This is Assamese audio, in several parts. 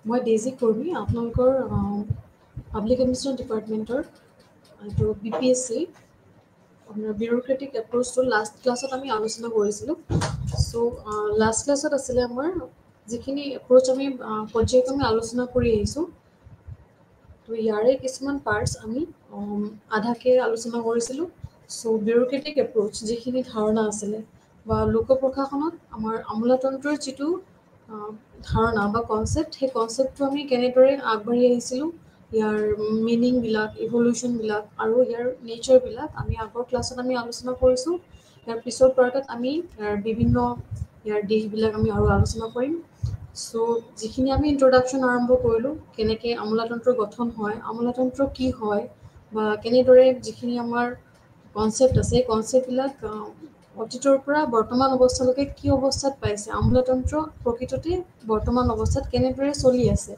মই ডেইজি কৰ্মী আপোনালোকৰ পাব্লিক এডমিনিষ্ট্ৰেশ্যন ডিপাৰ্টমেণ্টৰ এইটো BPSC আপোনাৰ বিউৰক্ৰেটিক এপ্ৰ'চটো লাষ্ট ক্লাছত আমি আলোচনা কৰিছিলোঁ। চ' লাষ্ট ক্লাছত আছিলে আমাৰ যিখিনি এপ্ৰ'চ আমি পৰ্যায়ক্ৰমে আলোচনা কৰি আহিছোঁ। তো ইয়াৰে কিছুমান পাৰ্টছ আমি আধাকে আলোচনা কৰিছিলোঁ। চ' বিউৰক্ৰেটিক এপ্ৰ'চ যিখিনি ধাৰণা আছিলে বা লোক প্ৰশাসনত আমাৰ আমোলাতন্ত্ৰৰ যিটো ধাৰণা বা কনচেপ্ট, সেই কনচেপ্টটো আমি কেনেদৰে আগবাঢ়ি আহিছিলোঁ, ইয়াৰ মিনিংবিলাক, ইভলিউশ্যনবিলাক আৰু ইয়াৰ নেচাৰবিলাক আমি আগৰ ক্লাছত আমি আলোচনা কৰিছোঁ। ইয়াৰ পিছৰ পাৰ্টত আমি বিভিন্ন ইয়াৰ দিশবিলাক আমি আৰু আলোচনা কৰিম। চ' যিখিনি আমি ইন্ট্ৰডাকশ্যন আৰম্ভ কৰিলোঁ, কেনেকৈ আমোলাতন্ত্ৰ গঠন হয়, আমোলাতন্ত্ৰ কি হয়, বা কেনেদৰে যিখিনি আমাৰ কনচেপ্ট আছে, এই কনচেপ্টবিলাক অতীতৰ পৰা বৰ্তমান অৱস্থালৈকে কি অৱস্থাত পাইছে, আমোলাতন্ত্ৰ প্ৰকৃততে বৰ্তমান অৱস্থাত কেনেদৰে চলি আছে,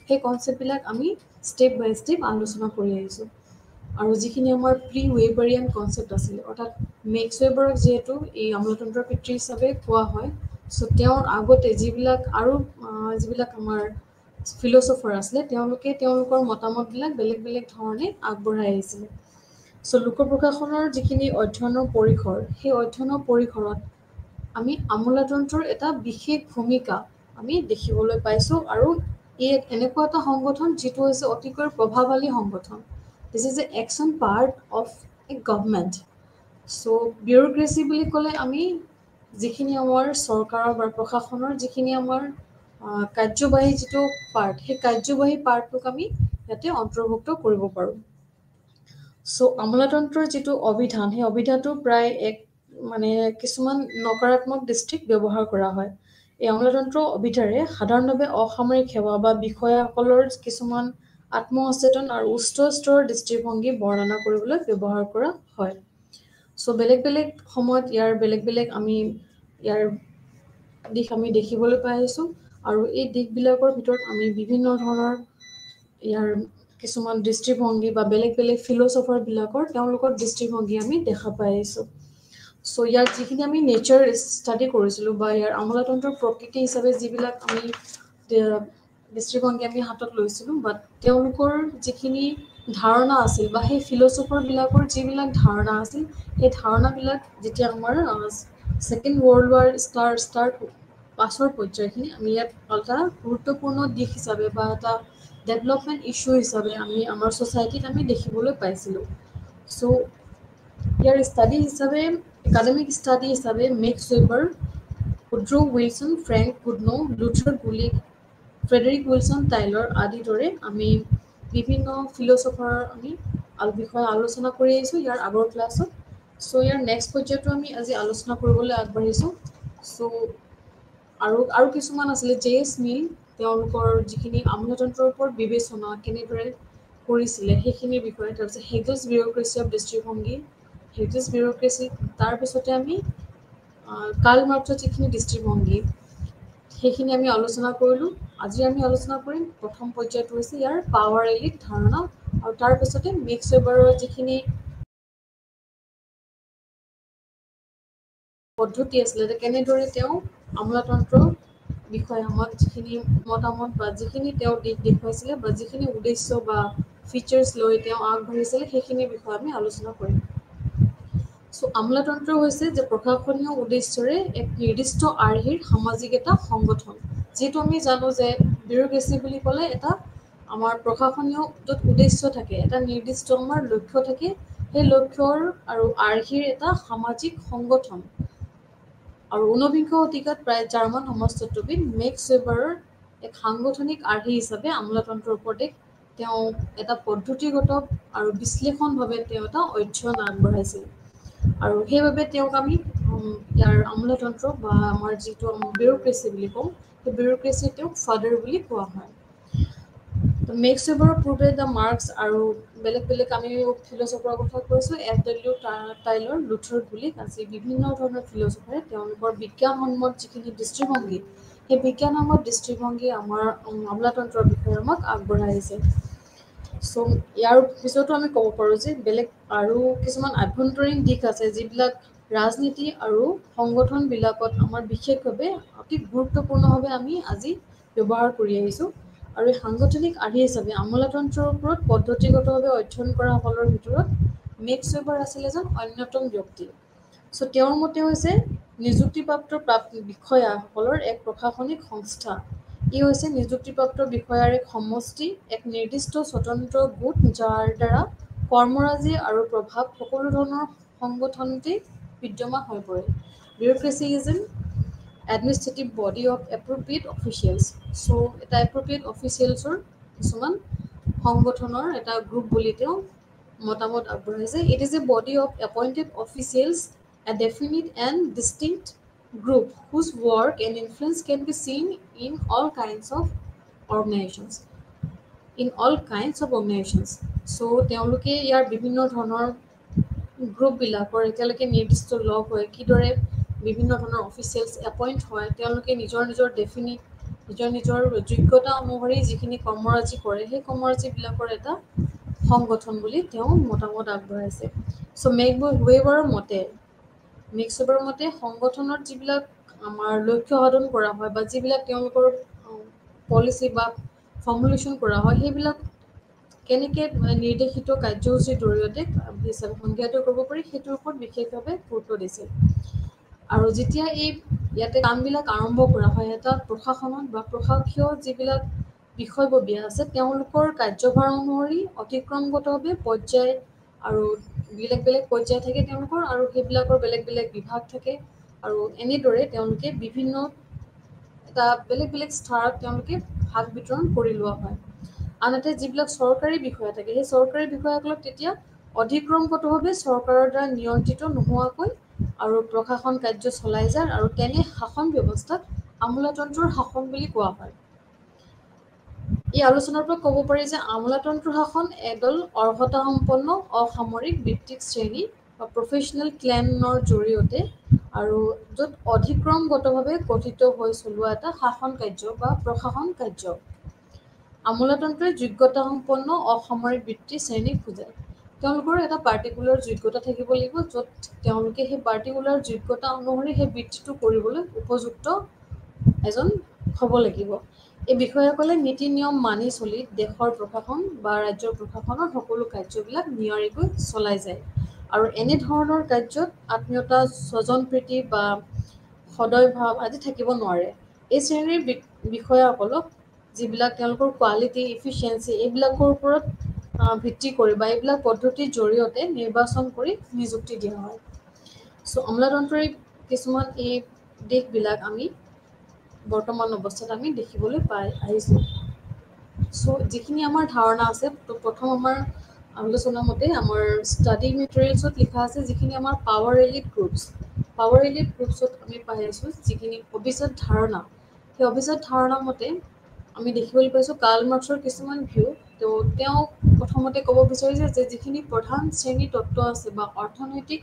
সেই কনচেপ্টবিলাক আমি ষ্টেপ বাই ষ্টেপ আলোচনা কৰি আহিছোঁ। আৰু যিখিনি আমাৰ প্ৰি ৱেবাৰিয়ান কনচেপ্ট আছিলে, অৰ্থাৎ মেক্স ৱেবাৰক যিহেতু এই আমোলাতন্ত্ৰৰ পিতৃ হিচাপে কোৱা হয়, চ' তেওঁৰ আগতে যিবিলাক আমাৰ ফিলচফাৰ আছিলে, তেওঁলোকে তেওঁলোকৰ মতামতবিলাক বেলেগ বেলেগ ধৰণে আগবঢ়াই আহিছিলে। চ' লোক প্ৰশাসনৰ যিখিনি অধ্যয়নৰ পৰিসৰ, সেই অধ্যয়নৰ পৰিসৰত আমি আমোলাতন্ত্ৰৰ এটা বিশেষ ভূমিকা আমি দেখিবলৈ পাইছোঁ। আৰু ই এনেকুৱা এটা সংগঠন যিটো হৈছে অতিকৈ প্ৰভাৱশালী সংগঠন। This is a action part of a government. So' bureaucracy বুলি ক'লে আমি যিখিনি আমাৰ চৰকাৰৰ বা প্ৰশাসনৰ যিখিনি আমাৰ কাৰ্যবাহী যিটো পাৰ্ট, সেই কাৰ্যবাহী পাৰ্টটোক আমি ইয়াতে অন্তৰ্ভুক্ত কৰিব পাৰোঁ। চ' আমোলাতন্ত্ৰৰ যিটো অভিধান, সেই অভিধানটো প্ৰায় কিছুমান নকাৰাত্মক দৃষ্টিত ব্যৱহাৰ কৰা হয়। এই আমোলাতন্ত্ৰ অভিধাৰে সাধাৰণভাৱে অসামৰিক সেৱা বা বিষয়াসকলৰ কিছুমান আত্মসচেতন আৰু উচ্চ স্তৰৰ দৃষ্টিভংগী বৰ্ণনা কৰিবলৈ ব্যৱহাৰ কৰা হয়। চ' বেলেগ বেলেগ সময়ত ইয়াৰ বেলেগ বেলেগ আমি ইয়াৰ দিশ আমি দেখিবলৈ পাই আহিছোঁ। আৰু এই দিশবিলাকৰ ভিতৰত আমি বিভিন্ন ধৰণৰ ইয়াৰ কিছুমান দৃষ্টিভংগী বা বেলেগ বেলেগ ফিলচফাৰবিলাকৰ তেওঁলোকৰ দৃষ্টিভংগী আমি দেখা পাই আহিছোঁ। চ' ইয়াত যিখিনি আমি নেচাৰ ষ্টাডি কৰিছিলোঁ বা ইয়াৰ আমোলাতন্ত্ৰৰ প্ৰকৃতি হিচাপে যিবিলাক আমি দৃষ্টিভংগী আমি হাতত লৈছিলোঁ, বা তেওঁলোকৰ যিখিনি ধাৰণা আছিল বা সেই ফিলচফাৰবিলাকৰ যিবিলাক ধাৰণা আছিল, সেই ধাৰণাবিলাক যেতিয়া আমাৰ ছেকেণ্ড ৱৰ্ল্ড ৱাৰ ষ্টাৰ্ট পাছৰ পৰ্যায়খিনি আমি ইয়াত এটা গুৰুত্বপূৰ্ণ দিশ হিচাপে বা এটা ডেভেলপমেণ্ট ইছ্যু হিচাপে আমি আমাৰ ছ'চাইটিত আমি দেখিবলৈ পাইছিলোঁ। চ' ইয়াৰ ষ্টাডি হিচাপে, একাডেমিক ষ্টাডি হিচাপে Max Weber, Woodrow' Wilson, Frank Goodnow, Luther Gulick, Frederick Wilson Taylor আদিৰ দৰে আমি বিভিন্ন ফিলচফাৰৰ আমি বিষয়ে আলোচনা কৰি আহিছোঁ ইয়াৰ আগৰ ক্লাছত। চ' ইয়াৰ নেক্সট পৰ্যায়টো আমি আজি আলোচনা কৰিবলৈ আগবাঢ়িছোঁ। চ' আৰু কিছুমান আছিলে জে.এছ. মিল, তেওঁলোকৰ যিখিনি আমোলাতন্ত্ৰৰ ওপৰত বিবেচনা কেনেদৰে কৰিছিলে সেইখিনিৰ বিষয়ে। তাৰপিছত হেগেলছ বিউৰক্ৰেচি অফ দৃষ্টিভংগী, হেগেলছ বিউৰক্ৰেচি, তাৰপিছতে আমি কাৰ্ল মাৰ্ক্সৰ যিখিনি দৃষ্টিভংগী সেইখিনি আমি আলোচনা কৰিলোঁ। আজি আমি আলোচনা কৰিম প্ৰথম পৰ্যায়টো হৈছে ইয়াৰ পাৱাৰ এলিট ধাৰণা, আৰু তাৰপিছতে মেক্স ৱেবাৰৰ যিখিনি পদ্ধতি আছিলে, কেনেদৰে তেওঁ আমোলাতন্ত্ৰৰ বিষয়ে আমাক যিখিনি মতামত বা যিখিনি তেওঁ দিশ দেখুৱাইছিলে বা যিখিনি উদ্দেশ্য বা ফিচাৰ্ছ লৈ তেওঁ আগবাঢ়িছিলে, সেইখিনিৰ বিষয়ে আমি আলোচনা কৰিম। চ' আমোলাতন্ত্ৰ হৈছে যে প্ৰশাসনীয় উদ্দেশ্যৰে এক নিৰ্দিষ্ট আৰ্হিৰ সামাজিক এটা সংগঠন। যিহেতু আমি জানো যে বিউৰক্ৰেচি বুলি ক'লে এটা আমাৰ প্ৰশাসনীয় য'ত উদ্দেশ্য থাকে, এটা নিৰ্দিষ্ট আমাৰ লক্ষ্য থাকে, সেই লক্ষ্যৰ আৰু আৰ্হিৰ এটা সামাজিক সংগঠন। আৰু ঊনবিংশ শতিকাত প্ৰায় জাৰ্মান সমাজতত্ত্ববিদ মেক্স ৱেবাৰৰ এক সাংগঠনিক আৰ্হি হিচাপে আমোলাতন্ত্ৰৰ ওপৰতে তেওঁ এটা পদ্ধতিগত আৰু বিশ্লেষণভাৱে তেওঁ এটা অধ্যয়ন আগবঢ়াইছিল। আৰু সেইবাবে তেওঁক আমি ইয়াৰ আমোলাতন্ত্ৰ বা আমাৰ যিটো বিউৰক্ৰেচি বুলি কওঁ, সেই বিউৰক্ৰেচি তেওঁক ফাদাৰ বুলি কোৱা হয়। মেক্স ৱেবাৰৰ পূৰ্বে দ্য মাৰ্ক্স আৰু বেলেগ বেলেগ আমি ফিলচফাৰৰ কথা কৈছোঁ, F.W. টাইলৰ, লুথাৰ গুলিগ, আজি বিভিন্ন ধৰণৰ ফিলচফাৰে তেওঁলোকৰ বিজ্ঞানসন্মত যিখিনি দৃষ্টিভংগী, সেই বিজ্ঞানসন্মত দৃষ্টিভংগী আমাৰ আমোলাতন্ত্ৰৰ বিষয়ে আমাক আগবঢ়াই আহিছে। চ' ইয়াৰ পিছতো আমি ক'ব পাৰোঁ যে বেলেগ আৰু কিছুমান আভ্যন্তৰীণ দিশ আছে যিবিলাক ৰাজনীতি আৰু সংগঠনবিলাকত আমাৰ বিশেষভাৱে অতি গুৰুত্বপূৰ্ণভাৱে আমি আজি ব্যৱহাৰ কৰি আহিছোঁ। আৰু এই সাংগঠনিক আৰ্হি হিচাপে আমোলাতন্ত্ৰৰ ওপৰত পদ্ধতিগতভাৱে অধ্যয়ন কৰাসকলৰ ভিতৰত মেক্স ৱেবাৰ আছিল এজন অন্যতম ব্যক্তি। চ' তেওঁৰ মতে হৈছে নিযুক্তিপ্ৰাপ্ত বিষয়াসকলৰ এক প্ৰশাসনিক সংস্থা। ই হৈছে নিযুক্তিপ্ৰাপ্ত বিষয়াৰ এক সমষ্টি, এক নিৰ্দিষ্ট স্বতন্ত্ৰ গোট যাৰ দ্বাৰা কৰ্মৰাজি আৰু প্ৰভাৱ সকলো ধৰণৰ সংগঠনতেই বিদ্যমান হৈ পৰে। Bureaucracy is an administrative body of appropriate officials. So' এটা এপ্ৰপ্ৰিয়েট অফিচিয়েলছৰ কিছুমান সংগঠনৰ এটা গ্ৰুপ বুলি তেওঁ মতামত আগবঢ়াইছে। It is a body of appointed officials, a definite and distinct group whose work and influence can be seen in all kinds of organisations. So' তেওঁলোকে ইয়াৰ বিভিন্ন ধৰণৰ গ্ৰুপবিলাকৰ একেলগে নিৰ্দিষ্ট লগ হৈ কিদৰে বিভিন্ন ধৰণৰ অফিচিয়েলছ এপইণ্ট হয়, তেওঁলোকে নিজৰ নিজৰ ডেফিনিট নিজৰ যোগ্যতা অনুসৰি যিখিনি কৰ্মৰাজি কৰে সেই কৰ্মৰাজিবিলাকৰ এটা সংগঠন বুলি তেওঁ মতামত আগবঢ়াইছে। চ' মেক্স ৱেবাৰৰ মতে সংগঠনত যিবিলাক আমাৰ লক্ষ্য সাধন কৰা হয় বা যিবিলাক তেওঁলোকৰ পলিচি বা ফৰ্মুলেশ্যন কৰা হয় সেইবিলাক কেনেকৈ নিৰ্দেশিত কাৰ্যসূচীৰ জৰিয়তে হিচাপে সংজ্ঞাটো কৰিব পাৰি সেইটোৰ ওপৰত বিশেষভাৱে গুৰুত্ব দিছিল। আৰু যেতিয়া ইয়াতে কামবিলাক আৰম্ভ কৰা হয়, এটা প্ৰশাসনত বা প্ৰশাসীয় যিবিলাক বিষয়ববীয়া আছে তেওঁলোকৰ কাৰ্যভাৰ অনুসৰি অতিক্ৰমগতভাৱে পৰ্যায় আৰু বেলেগ বেলেগ পৰ্যায় থাকে তেওঁলোকৰ, আৰু সেইবিলাকৰ বেলেগ বেলেগ বিভাগ থাকে। আৰু এনেদৰে তেওঁলোকে বিভিন্ন এটা বেলেগ বেলেগ স্তৰত তেওঁলোকে ভাগ বিতৰণ কৰি লোৱা হয়। আনহাতে যিবিলাক চৰকাৰী বিষয়া থাকে সেই চৰকাৰী বিষয়াসকলক তেতিয়া অধিক্ৰমগতভাৱে চৰকাৰৰ দ্বাৰা নিয়ন্ত্ৰিত নোহোৱাকৈ আৰু প্ৰশাসন কাৰ্য চলাই যায়, আৰু তেনে শাসন ব্যৱস্থাক আমোলাতন্ত্ৰৰ শাসন বুলি কোৱা হয়। এই আলোচনাৰ পৰা ক'ব পাৰি যে আমোলাতন্ত্ৰ শাসন এদল অৰ্হতাসম্পন্ন অসামৰিক বৃত্তিক শ্ৰেণী বা প্ৰফেশ্যনেল ক্লেনৰ জৰিয়তে আৰু য'ত অধিক্ৰমগতভাৱে গঠিত হৈ চলোৱা এটা শাসন কাৰ্য বা প্ৰশাসন কাৰ্য। আমোলাতন্ত্ৰই যোগ্যতাসম্পন্ন অসামৰিক বৃত্তি শ্ৰেণীক বুজায়। তেওঁলোকৰ এটা পাৰ্টিকুলাৰ যোগ্যতা থাকিব লাগিব, য'ত তেওঁলোকে সেই পাৰ্টিকুলাৰ যোগ্যতা অনুসৰি সেই বৃত্তিটো কৰিবলৈ উপযুক্ত এজন হ'ব লাগিব। এই বিষয়াসকলে নীতি নিয়ম মানি চলি দেশৰ প্ৰশাসন বা ৰাজ্যৰ প্ৰশাসনৰ সকলো কাৰ্যবিলাক নিয়াৰিকৈ চলাই যায়। আৰু এনেধৰণৰ কাৰ্যত আত্মীয়তা, স্বজনপ্ৰীতি বা সদয় ভাৱ আদি থাকিব নোৱাৰে। এই শ্ৰেণীৰ বিষয়াসকলক যিবিলাক তেওঁলোকৰ কোৱালিটি, ইফিচিয়েঞ্চি এইবিলাকৰ ওপৰত ভিত্তি কৰি বা এইবিলাক পদ্ধতিৰ জৰিয়তে নিৰ্বাচন কৰি নিযুক্তি দিয়া হয়। চ' আমোলাতন্ত্ৰৰ কিছুমান এই দিশবিলাক আমি বৰ্তমান অৱস্থাত আমি দেখিবলৈ পাই আহিছোঁ। চ' যিখিনি আমাৰ ধাৰণা আছে, প্ৰথম আমাৰ আলোচনা মতে আমাৰ ষ্টাডি মেটেৰিয়েলছত লিখা আছে যিখিনি আমাৰ পাৱাৰ এলিট গ্ৰুপছত আমি পাই আছোঁ যিখিনি অভিজাত ধাৰণা, সেই অভিজাত ধাৰণা মতে আমি দেখিবলৈ পাইছোঁ কাৰ্ল মাৰ্ক্সৰ কিছুমান ভিউ। তেওঁ প্ৰথমতে ক'ব বিচাৰিছে যে যিখিনি প্ৰধান শ্ৰেণী তত্ত্ব আছে বা অৰ্থনৈতিক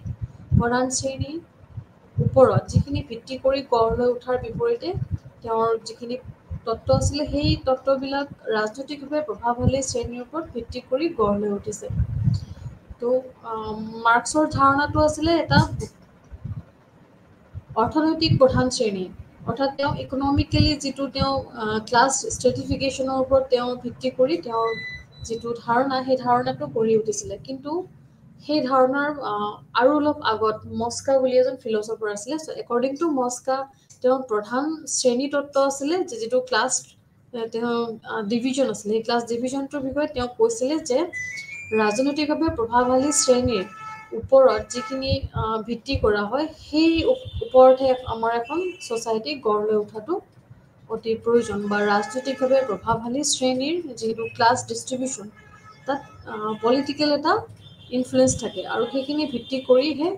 প্ৰধান শ্ৰেণীৰ ওপৰত যিখিনি ভিত্তি কৰি গঢ় লৈ উঠাৰ বিপৰীতে তেওঁৰ যিখিনি তত্ত্ব আছিলে সেই তত্ত্ববিলাক ৰাজনৈতিকভাৱে প্ৰভাৱশালী শ্ৰেণীৰ ওপৰত ভিত্তি কৰি গঢ় লৈ উঠিছে। তো মাৰ্ক্সৰ ধাৰণাটো আছিলে এটা অৰ্থনৈতিক প্ৰধান শ্ৰেণী, অৰ্থাৎ তেওঁ ইকনমিকেলি যিটো তেওঁ ক্লাছ ষ্ট্ৰেটিফিকেশ্যনৰ ওপৰত তেওঁ ভিত্তি কৰি তেওঁৰ যিটো ধাৰণা সেই ধাৰণাটো গঢ়ি উঠিছিলে। কিন্তু সেই ধাৰণাৰ আৰু অলপ আগত মস্কা বুলি এজন ফিলচফাৰ আছিলে। চ' একৰ্ডিং টু মস্কা তেওঁৰ প্ৰধান শ্ৰেণী তত্ত্ব আছিলে যিটো ক্লাছ তেওঁ ডিভিজন আছিলে। সেই ক্লাছ ডিভিজনটোৰ বিষয়ে তেওঁ কৈছিলে যে ৰাজনৈতিকভাৱে প্ৰভাৱশালী শ্ৰেণীৰ ওপৰত যিখিনি ভিত্তি কৰা হয় সেই ওপৰতহে আমাৰ এখন ছ'চাইটি গঢ় লৈ উঠাটো অতি প্ৰয়োজন, বা ৰাজনৈতিকভাৱে প্ৰভাৱশালী শ্ৰেণীৰ যিটো ক্লাছ ডিষ্ট্ৰিবিউশ্যন তাত পলিটিকেল এটা ইনফ্লুৱেঞ্চ থাকে, আৰু সেইখিনি ভিত্তি কৰিহে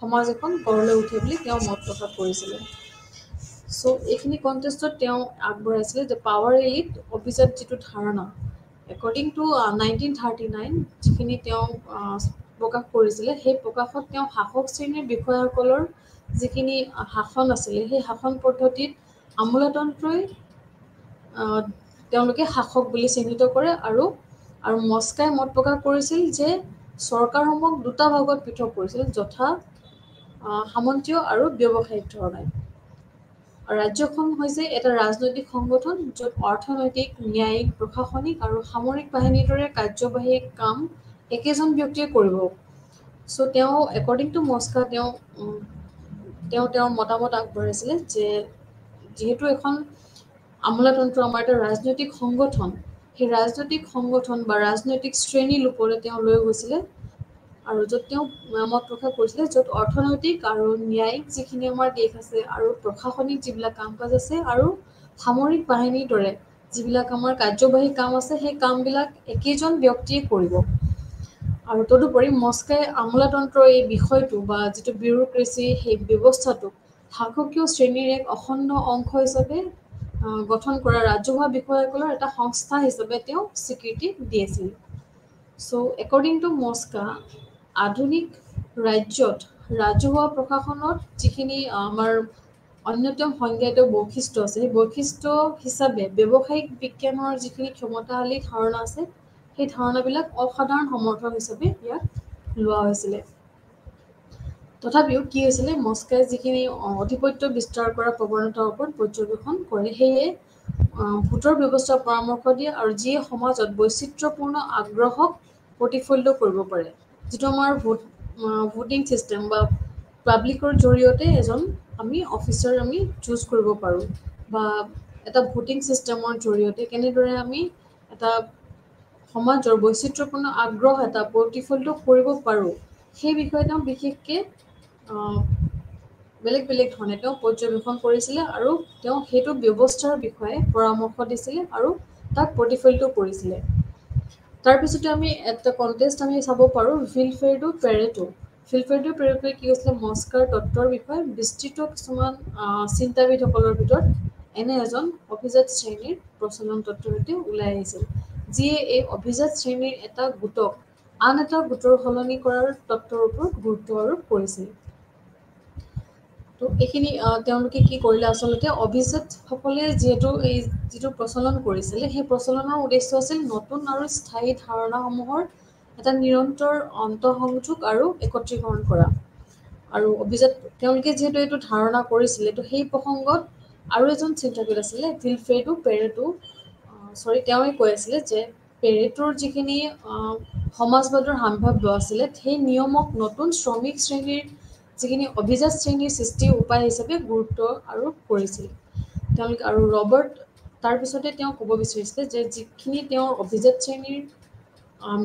সমাজ এখন গঢ় লৈ উঠে বুলি তেওঁ মত প্ৰকাশ কৰিছিলে। চ' এইখিনি কণ্টেষ্টত তেওঁ আগবঢ়াইছিলে যে পাৱাৰ এলিট অভিজাত যিটো ধাৰণা একৰ্ডিং টু 1939 যিখিনি তেওঁ প্ৰকাশ কৰিছিলে, সেই প্ৰকাশত তেওঁ শাসক শ্ৰেণীৰ বিষয়াসকলৰ যিখিনি শাসন আছিলে সেই শাসন পদ্ধতিত আমোলাতন্ত্ৰই তেওঁলোকে শাসক বুলি চিহ্নিত কৰে। আৰু মস্কাই মত প্ৰকাশ কৰিছিল যে চৰকাৰসমূহক দুটা ভাগত পৃথক কৰিছিল, যথা সামন্তীয় আৰু ব্যৱসায়িক ধৰণে। ৰাজ্যখন হৈছে এটা ৰাজনৈতিক সংগঠন য'ত অৰ্থনৈতিক, ন্যায়িক, প্ৰশাসনিক আৰু সামৰিক বাহিনীৰ দৰে কাৰ্যবাহী কাম একেজন ব্যক্তিয়ে কৰিব। চ' তেওঁ একৰ্ডিং টু মস্কা তেওঁৰ মতামত আগবঢ়াইছিলে যে যিহেতু এখন আমোলাতন্ত্ৰ আমাৰ এটা ৰাজনৈতিক সংগঠন, সেই ৰাজনৈতিক সংগঠন বা ৰাজনৈতিক শ্ৰেণী লোকলৈ তেওঁ লৈ গৈছিলে আৰু য'ত তেওঁ মত প্ৰকাশ কৰিছিলে য'ত অৰ্থনৈতিক আৰু ন্যায়িক যিখিনি আমাৰ দেশ আছে আৰু প্ৰশাসনিক যিবিলাক কাম কাজ আছে আৰু সামৰিক বাহিনীৰ দৰে যিবিলাক আমাৰ কাৰ্যবাহী কাম আছে সেই কামবিলাক একেজন ব্যক্তিয়ে কৰিব। আৰু তদুপৰি মস্কাই আমোলাতন্ত্ৰৰ এই বিষয়টো বা যিটো বিউৰক্ৰেচি সেই ব্যৱস্থাটোক শাসকীয় শ্ৰেণীৰ এক অখণ্ড অংশ হিচাপে গঠন কৰা ৰাজহুৱা বিষয়াসকলৰ এটা সংস্থা হিচাপে তেওঁ স্বীকৃতি দি আছিল। চ' একৰ্ডিং টু মস্কা আধুনিক ৰাজ্যত ৰাজহুৱা প্ৰশাসনত যিখিনি আমাৰ অন্যতম সংজ্ঞাত বৈশিষ্ট্য আছে সেই বৈশিষ্ট্য হিচাপে ব্যৱসায়িক বিজ্ঞানৰ যিখিনি ক্ষমতাশালী ধাৰণা আছে সেই ধাৰণাবিলাক অসাধাৰণ সমৰ্থন হিচাপে ইয়াক লোৱা হৈছিলে। তথাপিও কি হৈছিলে মস্কাই যিখিনি আধিপত্য বিস্তাৰ কৰা প্ৰৱণতাৰ ওপৰত পৰ্যবেক্ষণ কৰে সেয়ে ভোটৰ ব্যৱস্থাৰ পৰামৰ্শ দিয়ে আৰু যিয়ে সমাজত বৈচিত্ৰ্যপূৰ্ণ আগ্ৰহক প্ৰতিফলিত কৰিব পাৰে। যিটো আমাৰ ভোটিং ছিষ্টেম বা পাব্লিকৰ জৰিয়তে এজন আমি অফিচাৰ আমি চুজ কৰিব পাৰোঁ বা এটা ভোটিং ছিষ্টেমৰ জৰিয়তে কেনেদৰে আমি এটা সমাজৰ বৈচিত্ৰ্যপূৰ্ণ আগ্ৰহ এটা প্ৰতিফলিত কৰিব পাৰোঁ সেই বিষয়ে তেওঁ বিশেষকৈ বেলেগ বেলেগ ধৰণে তেওঁ পৰ্যবেক্ষণ কৰিছিলে আৰু তেওঁ সেইটো ব্যৱস্থাৰ বিষয়ে পৰামৰ্শ দিছিলে আৰু তাক প্ৰতিফলিত কৰিছিলে। তাৰপিছতে আমি এটা কণ্টেষ্ট আমি চাব পাৰোঁ ভিলফ্ৰেডো পেৰেটো। ভিলফ্ৰেডো পেৰেটোৱে কি হৈছিলে মস্কাৰ তত্ত্বৰ বিষয়ে বিস্তৃত কিছুমান চিন্তাবিদসকলৰ ভিতৰত এনে এজন অভিজাত শ্ৰেণীৰ প্ৰচলন তত্ত্বৰ সৈতে ওলাই আহিছিল যিয়ে এই অভিজাত শ্ৰেণীৰ এটা গোটক আন এটা গোটৰ সলনি কৰাৰ তত্ত্বৰ ওপৰত গুৰুত্ব আৰোপ কৰিছিল। তো এইখিনি তেওঁলোকে কি কৰিলে আচলতে অভিজাতসকলে যিহেতু এই যিটো প্ৰচলন কৰিছিলে সেই প্ৰচলনৰ উদ্দেশ্য আছিল নতুন আৰু স্থায়ী ধাৰণাসমূহৰ এটা নিৰন্তৰ অন্তঃসংযোগ আৰু একত্ৰীকৰণ কৰা। আৰু তেওঁলোকে যিহেতু এইটো ধাৰণা কৰিছিলে তো সেই প্ৰসংগত আৰু এজন চিন্তাবিদ আছিলে ভিলফ্ৰেডো পেৰেটো। তেওঁৱে কৈ আছিলে যে পেৰেটোৰ যিখিনি সমাজবাদৰ সাম্ভাব্য আছিলে সেই নিয়মক নতুন শ্ৰমিক শ্ৰেণীৰ যিখিনি অভিজাত শ্ৰেণীৰ সৃষ্টিৰ উপায় হিচাপে গুৰুত্ব আৰোপ কৰিছিল তেওঁলোকে। আৰু ৰবাৰ্ট তাৰপিছতে তেওঁ ক'ব বিচাৰিছিলে যে যিখিনি তেওঁৰ অভিজাত শ্ৰেণীৰ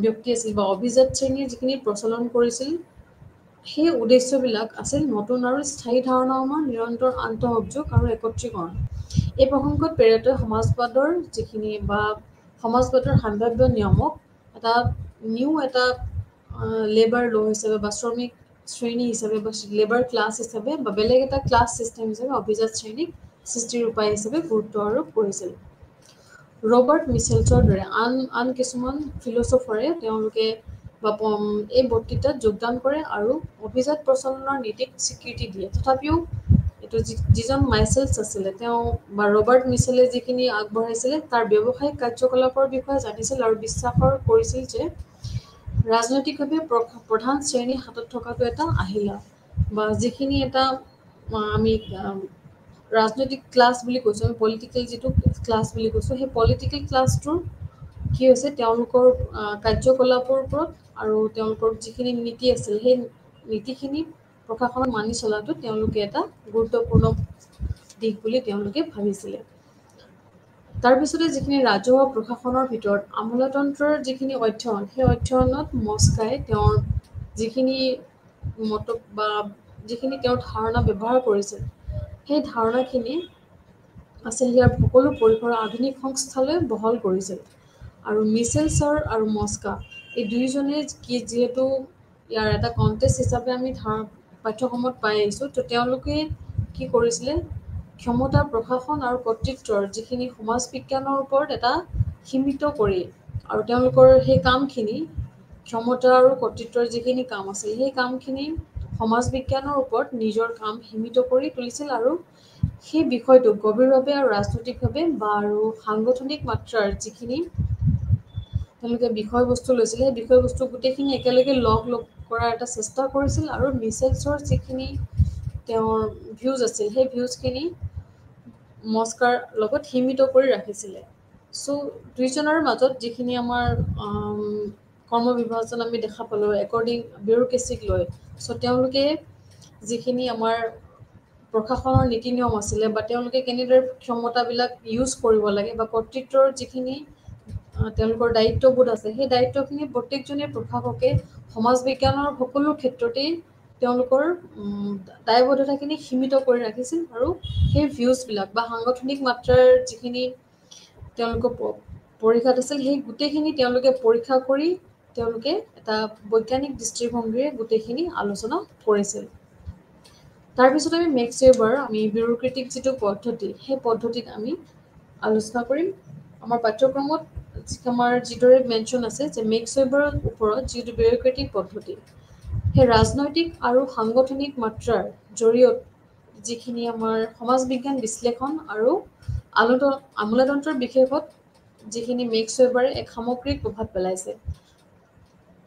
ব্যক্তি আছিল বা অভিজাত শ্ৰেণীৰ যিখিনি প্ৰচলন কৰিছিল সেই উদ্দেশ্যবিলাক আছিল নতুন আৰু স্থায়ী ধাৰণাসমূহৰ নিৰন্তৰ আন্তঃসংযোগ আৰু একত্ৰীকৰণ। এই প্ৰসংগত পেৰেটোৱে সমাজবাদৰ যিখিনি বা সমাজবাদৰ সাম্ভাব্য নিয়মক এটা এটা লেবাৰ ল' হিচাপে বা শ্ৰমিক শ্ৰেণী হিচাপে বা লেবাৰ ক্লাছ হিচাপে বা বেলেগ এটা ক্লাছ ছিষ্টেম হিচাপে অভিজাত শ্ৰেণীক সৃষ্টিৰ উপায় হিচাপে গুৰুত্ব আৰোপ কৰিছিল। ৰবাৰ্ট মিছেলছৰ দৰে আন কিছুমান ফিলচফাৰে তেওঁলোকে এই বক্তৃতাত যোগদান কৰে আৰু অভিজাত প্ৰচলনৰ নীতিক স্বীকৃতি দিয়ে। তথাপিও এইটো যিজন মাইছেলছ আছিলে তেওঁ বা ৰবাৰ্ট মিছেলে যিখিনি আগবঢ়াইছিলে তাৰ ব্যৱসায়িক কাৰ্যকলাপৰ বিষয়ে জানিছিল আৰু বিশ্বাস কৰিছিল যে ৰাজনৈতিকভাৱে প্ৰধান শ্ৰেণীৰ হাতত থকাটো এটা আহিলা বা যিখিনি এটা আমি ৰাজনৈতিক ক্লাছ বুলি কৈছোঁ আমি পলিটিকেল যিটো ক্লাছ বুলি কৈছোঁ সেই পলিটিকেল ক্লাছটোৰ কি হৈছে তেওঁলোকৰ কাৰ্যকলাপৰ ওপৰত আৰু তেওঁলোকৰ যিখিনি নীতি আছিল সেই নীতিখিনি প্ৰশাসনত মানি চলাটো তেওঁলোকে এটা গুৰুত্বপূৰ্ণ দিশ বুলি তেওঁলোকে ভাবিছিলে। তাৰপিছতে যিখিনি ৰাজহুৱা প্ৰশাসনৰ ভিতৰত আমোলাতন্ত্ৰৰ যিখিনি অধ্যয়ন সেই অধ্যয়নত মস্কাই তেওঁৰ যিখিনি বা যিখিনি তেওঁৰ ধাৰণা ব্যৱহাৰ কৰিছিল সেই ধাৰণাখিনি আছিল ইয়াৰ সকলো পৰিসৰ আধুনিক সংস্থালৈ বহল কৰিছিল। আৰু মিছেলছৰ আৰু মস্কা এই দুয়োজনে যিহেতু ইয়াৰ এটা কণ্টেষ্ট হিচাপে আমি পাঠ্যক্ৰমত পাই আহিছোঁ তো তেওঁলোকে কি কৰিছিলে ক্ষমতা প্ৰশাসন আৰু কৰ্তৃত্বৰ যিখিনি সমাজ বিজ্ঞানৰ ওপৰত এটা সীমিত কৰি আৰু তেওঁলোকৰ সেই কামখিনি ক্ষমতা আৰু কৰ্তৃত্বৰ যিখিনি কাম আছিল সেই কামখিনি সমাজ বিজ্ঞানৰ ওপৰত নিজৰ কাম সীমিত কৰি তুলিছিল আৰু সেই বিষয়টো গভীৰভাৱে আৰু ৰাজনৈতিকভাৱে বা আৰু সাংগঠনিক মাত্ৰাৰ যিখিনি তেওঁলোকে বিষয়বস্তু লৈছিলে সেই বিষয়বস্তু গোটেইখিনি একেলগে লগ কৰাৰ এটা চেষ্টা কৰিছিল আৰু মিছেলছৰ যিখিনি তেওঁৰ ভিউজ আছিল সেই ভিউজখিনি মস্কাৰ লগত সীমিত কৰি ৰাখিছিলে। চ' দুইজনৰ মাজত যিখিনি আমাৰ কৰ্মবিভাজন আমি দেখা পালোঁ একৰ্ডিং বিউৰ'ক্ৰেচিক লৈ, চ' তেওঁলোকে যিখিনি আমাৰ প্ৰশাসনৰ নীতি নিয়ম আছিলে বা তেওঁলোকে কেনেদৰে ক্ষমতাবিলাক ইউজ কৰিব লাগে বা কৰ্তৃত্বৰ যিখিনি তেওঁলোকৰ দায়িত্ববোধ আছে, সেই দায়িত্বখিনি প্ৰত্যেকজনে প্ৰশাসকে সমাজ বিজ্ঞানৰ সকলো ক্ষেত্ৰতেই তেওঁলোকৰ দায়বদ্ধতাখিনি সীমিত কৰি ৰাখিছিল আৰু সেই ভিউজবিলাক বা সাংগঠনিক মাত্ৰাৰ যিখিনি তেওঁলোকৰ পৰীক্ষাত আছিল, সেই গোটেইখিনি তেওঁলোকে পৰীক্ষা কৰি তেওঁলোকে এটা বৈজ্ঞানিক দৃষ্টিভংগীৰে গোটেইখিনি আলোচনা কৰিছিল। তাৰপিছত আমি মেক্স ৱেবাৰ আমি বিউৰ'ক্ৰেটিক যিটো পদ্ধতি, সেই পদ্ধতিত আমি আলোচনা কৰিম। আমাৰ পাঠ্যক্ৰমত আমাৰ যিদৰে মেনশ্যন আছে যে মেক্স ৱেবাৰৰ ওপৰত যিটো বিউৰ'ক্ৰেটিক পদ্ধতি, সেই ৰাজনৈতিক আৰু সাংগঠনিক মাত্ৰাৰ জৰিয়তে যিখিনি আমাৰ সমাজ বিজ্ঞান বিশ্লেষণ আৰু আমোলাতন্ত্ৰৰ বিশেষত যিখিনি মেক্স ৱেবাৰে এক সামগ্ৰিক প্ৰভাৱ পেলাইছে।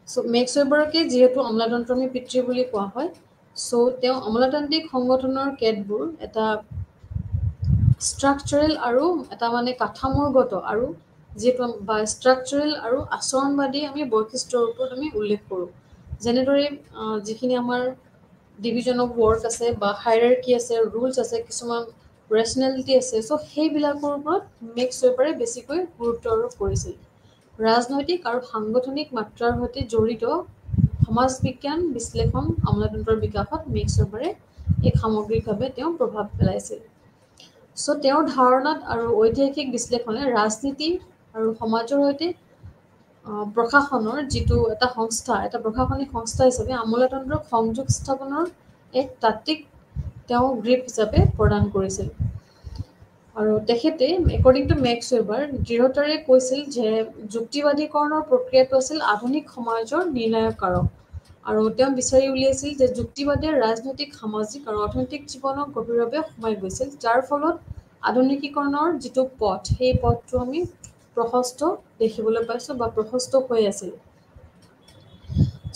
চ' মেক্স ৱেবাৰকে যিহেতু আমোলাতন্ত্ৰৰ পিতৃ বুলি কোৱা হয়, চ' তেওঁ আমোলাতান্ত্ৰিক সংগঠনৰ কেতবোৰ এটা ষ্ট্ৰাকচাৰেল আৰু এটা মানে কাঠামোগত আৰু যিহেতু বা ষ্ট্ৰাকচাৰেল আৰু আচৰণবাদী আমি বৈশিষ্ট্যৰ ওপৰত আমি উল্লেখ কৰোঁ। যেনেদৰে যিখিনি আমাৰ ডিভিজন অফ ৱৰ্ক আছে বা হাইৰাৰ্কি আছে, ৰুলছ আছে, কিছুমান ৰেচনেলিটি আছে, চ' সেইবিলাকৰ ওপৰত মেক্স ৱেবাৰে বেছিকৈ গুৰুত্ব আৰোপ কৰিছিল। ৰাজনৈতিক আৰু সাংগঠনিক মাত্ৰাৰ সৈতে জড়িত সমাজ বিজ্ঞান বিশ্লেষণ আমোলাতন্ত্ৰৰ বিকাশত মেক্স ৱেবাৰে এক সামগ্ৰিকভাৱে তেওঁ প্ৰভাৱ পেলাইছিল। চ' তেওঁৰ ধাৰণাত আৰু ঐতিহাসিক বিশ্লেষণে ৰাজনীতি আৰু সমাজৰ সৈতে প্ৰশাসনৰ যিটো এটা সংস্থা, এটা প্ৰশাসনিক সংস্থা হিচাপে আমোলাতন্ত্ৰক সংযোগ স্থাপনৰ এক তাত্ত্বিক তেওঁ গ্ৰীপ হিচাপে প্ৰদান কৰিছিল। আৰু তেখেতে একৰ্ডিং টু মেক্স ৱেবাৰ দৃঢ়তাৰে কৈছিল যে যুক্তিবাদীকৰণৰ প্ৰক্ৰিয়াটো আছিল আধুনিক সমাজৰ নিৰ্ণায়ক কাৰক। আৰু তেওঁ বিচাৰি উলিয়াইছিল যে যুক্তিবাদে ৰাজনৈতিক, সামাজিক আৰু অৰ্থনৈতিক জীৱনক গভীৰভাৱে সোমাই গৈছিল, যাৰ ফলত আধুনিকীকৰণৰ যিটো পথ, সেই পথটো আমি প্ৰশস্ত দেখিবলৈ পাইছোঁ বা প্ৰশস্ত হৈ আছিল।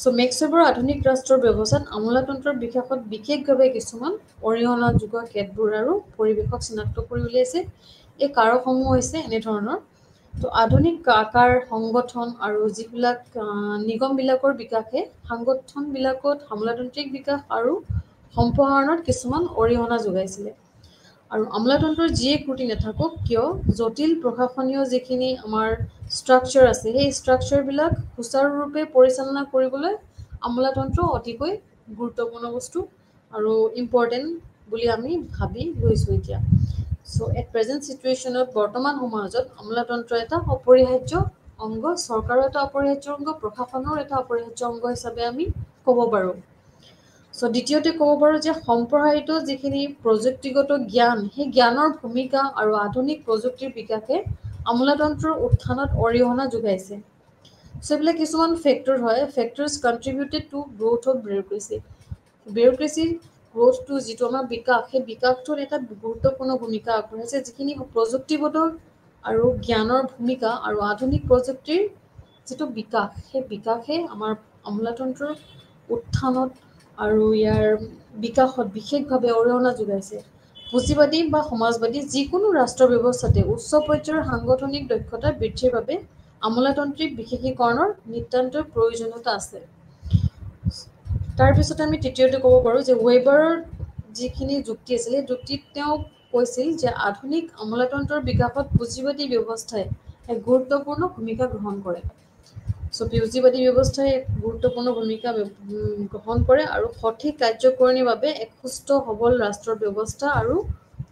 চ' মেক্স ৱেবাৰৰ আধুনিক ৰাষ্ট্ৰৰ ব্যৱস্থাত আমোলাতন্ত্ৰৰ বিকাশত বিশেষভাৱে কিছুমান অৰিহণা যোগোৱা কেতবোৰ আৰু পৰিৱেশক চিনাক্ত কৰি উলিয়াইছে। এই কাৰকসমূহ হৈছে এনেধৰণৰ। তো আধুনিক আকাৰ, সংগঠন আৰু যিবিলাক নিগমবিলাকৰ বিকাশে সাংগঠনবিলাকত আমোলাতন্ত্ৰিক বিকাশ আৰু সম্প্ৰসাৰণত কিছুমান অৰিহণা যোগাইছিলে। আৰু আমোলাতন্ত্ৰৰ যিয়ে ত্ৰুটি নাথাকক কিয়, জটিল প্ৰশাসনীয় যিখিনি আমাৰ ষ্ট্ৰাকচাৰ আছে, সেই ষ্ট্ৰাকচাৰবিলাক সুচাৰুৰূপে পৰিচালনা কৰিবলৈ আমোলাতন্ত্ৰ অতিকৈ গুৰুত্বপূৰ্ণ বস্তু আৰু ইম্পৰ্টেণ্ট বুলি আমি ভাবি লৈছোঁ এতিয়া। চ' এট প্ৰেজেণ্ট চিটুৱেশ্যনত বৰ্তমান সমাজত আমোলাতন্ত্ৰ এটা অপৰিহাৰ্য অংগ, চৰকাৰৰ এটা অপৰিহাৰ্য অংগ, প্ৰশাসনৰ এটা অপৰিহাৰ্য অংগ হিচাপে আমি ক'ব পাৰোঁ। চ' দ্বিতীয়তে ক'ব পাৰোঁ যে সম্প্ৰসাৰিত যিখিনি প্ৰযুক্তিগত জ্ঞান, সেই জ্ঞানৰ ভূমিকা আৰু আধুনিক প্ৰযুক্তিৰ বিকাশে আমোলাতন্ত্ৰৰ উত্থানত অৰিহণা যোগাইছে। চ' এইবিলাক কিছুমান ফেক্টৰ হয়, ফেক্টৰ্ছ কণ্ট্ৰিবিউটেড টু গ্ৰ'থ অফ বিউৰ'ক্ৰেচি। বিউৰ'ক্ৰেচিৰ গ্ৰ'থটো যিটো আমাৰ বিকাশ, সেই বিকাশটোত এটা গুৰুত্বপূৰ্ণ ভূমিকা আগবঢ়াইছে, যিখিনি প্ৰযুক্তিগত আৰু জ্ঞানৰ ভূমিকা আৰু আধুনিক প্ৰযুক্তিৰ যিটো বিকাশ, সেই বিকাশে আমাৰ আমোলাতন্ত্ৰৰ উত্থানত আৰু ইয়াৰ বিকাশত বিশেষভাৱে অৰিহণা যোগাইছে। পুঁজিবাদী বা সমাজবাদী যিকোনো ৰাষ্ট্ৰ ব্যৱস্থাতে উচ্চ পৰ্যায়ৰ সাংগঠনিক দক্ষতা বৃদ্ধিৰ বাবে আমোলাতন্ত্ৰিক বিশেষীকৰণৰ নিতান্তই প্ৰয়োজনীয়তা আছে। তাৰপিছতে আমি তৃতীয়তে ক'ব পাৰোঁ যে ৱেবাৰৰ যিখিনি যুক্তি আছিল, সেই যুক্তিত তেওঁ কৈছিল যে আধুনিক আমোলাতন্ত্ৰৰ বিকাশত পুঁজিবাদী ব্যৱস্থাই এক গুৰুত্বপূৰ্ণ ভূমিকা গ্ৰহণ কৰে। চ' পুঁজিবাদী ব্যৱস্থাই এক গুৰুত্বপূৰ্ণ ভূমিকা গ্ৰহণ কৰে আৰু সঠিক কাৰ্যকৰণীৰ বাবে এক সুস্থ সবল ৰাষ্ট্ৰৰ ব্যৱস্থা আৰু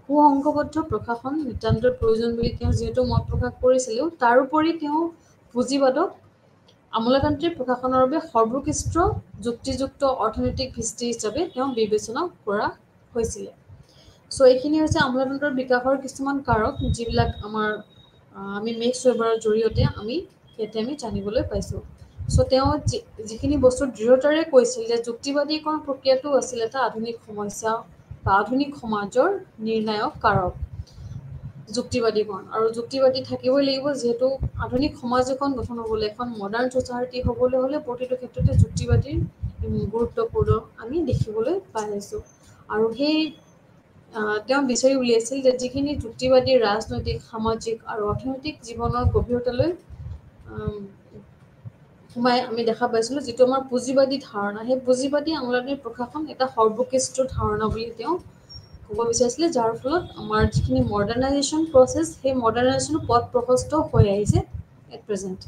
সুসংঘবদ্ধ প্ৰশাসন নিতান্তই প্ৰয়োজন বুলি তেওঁ যিহেতু মত প্ৰকাশ কৰিছিলোঁ, তাৰোপৰি তেওঁ পুঁজিবাদক আমোলাতান্ত্ৰিক প্ৰশাসনৰ বাবে সৰ্বোৎকৃষ্ট যুক্তিযুক্ত অৰ্থনৈতিক ভিত্তি হিচাপে তেওঁ বিবেচনা কৰা হৈছিলে। চ' এইখিনি হৈছে আমোলাতন্ত্ৰৰ বিকাশৰ কিছুমান কাৰক, যিবিলাক আমি মেক্স ৱেবাৰৰ জৰিয়তে আমি জানিবলৈ পাইছোঁ। চ' তেওঁ যিখিনি বস্তু দৃঢ়তাৰে কৈছিল যে যুক্তিবাদীকৰণ প্ৰক্ৰিয়াটো আছিল এটা আধুনিক সমস্যা বা আধুনিক সমাজৰ নিৰ্ণায়ক কাৰক। যুক্তিবাদীকৰণ আৰু যুক্তিবাদী থাকিবই লাগিব, যিহেতু আধুনিক সমাজ এখন গঠন হ'বলৈ, এখন মডাৰ্ণ ছ'চাইটি হ'বলৈ হ'লে প্ৰতিটো ক্ষেত্ৰতে যুক্তিবাদীৰ গুৰুত্বপূৰ্ণ আমি দেখিবলৈ পাই আছোঁ। আৰু সেই তেওঁ বিচাৰি উলিয়াইছিল যে যিখিনি যুক্তিবাদী ৰাজনৈতিক সামাজিক আৰু অৰ্থনৈতিক জীৱনৰ গভীৰতালৈ আম, সোমাই আমি দেখা পাইছিলোঁ যিটো আমাৰ পুঁজিবাদী ধাৰণা, সেই পুঁজিবাদী আমোলাতন্ত্ৰী প্ৰশাসন এটা সৰ্বকৃষ্ট ধাৰণা বুলি তেওঁ ক'ব বিচাৰিছিলে, যাৰ ফলত আমাৰ যিখিনি মডাৰ্ণাইজেশ্যন প্ৰচেছ সেই মডাৰ্ণাইজেশ্যনৰ পথ প্ৰশস্ত হৈ আহিছে এট প্ৰেজেণ্ট।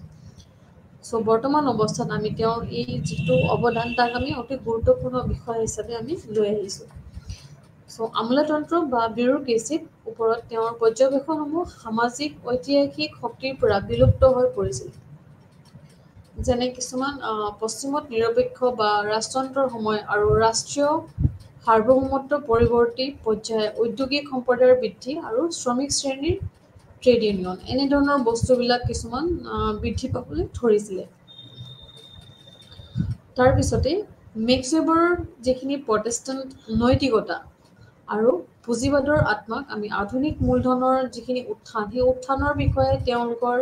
চ' বৰ্তমান অৱস্থাত আমি তেওঁৰ এই যিটো অৱদান তাক আমি অতি গুৰুত্বপূৰ্ণ বিষয় হিচাপে আমি লৈ আহিছোঁ। চ' আমোলাতন্ত্ৰ বা বিউৰোক্ৰেচিৰ ওপৰত তেওঁৰ পৰ্যবেক্ষণসমূহ সামাজিক ঐতিহাসিক শক্তিৰ পৰা বিলুপ্ত হৈ পৰিছিল। যেনে কিছুমান পশ্চিমত নিৰপেক্ষ বা ৰাজতন্ত্ৰৰ সময় আৰু ৰাষ্ট্ৰীয় সাৰ্বভৌমত্ব পৰৱৰ্তী পৰ্যায়ে ঔদ্যোগিক সম্প্ৰদায়ৰ বৃদ্ধি আৰু শ্ৰমিক শ্ৰেণীৰ ট্ৰেড ইউনিয়ন এনেধৰণৰ বস্তুবিলাক কিছুমান বৃদ্ধি পাবলৈ ধৰিছিলে। তাৰপিছতে মেক্স ৱেবাৰৰ যিখিনি প্ৰটেষ্টেণ্ট নৈতিকতা আৰু পুঁজিবাদৰ আত্মাক আমি আধুনিক মূলধনৰ যিখিনি উত্থান সেই উত্থানৰ বিষয়ে তেওঁলোকৰ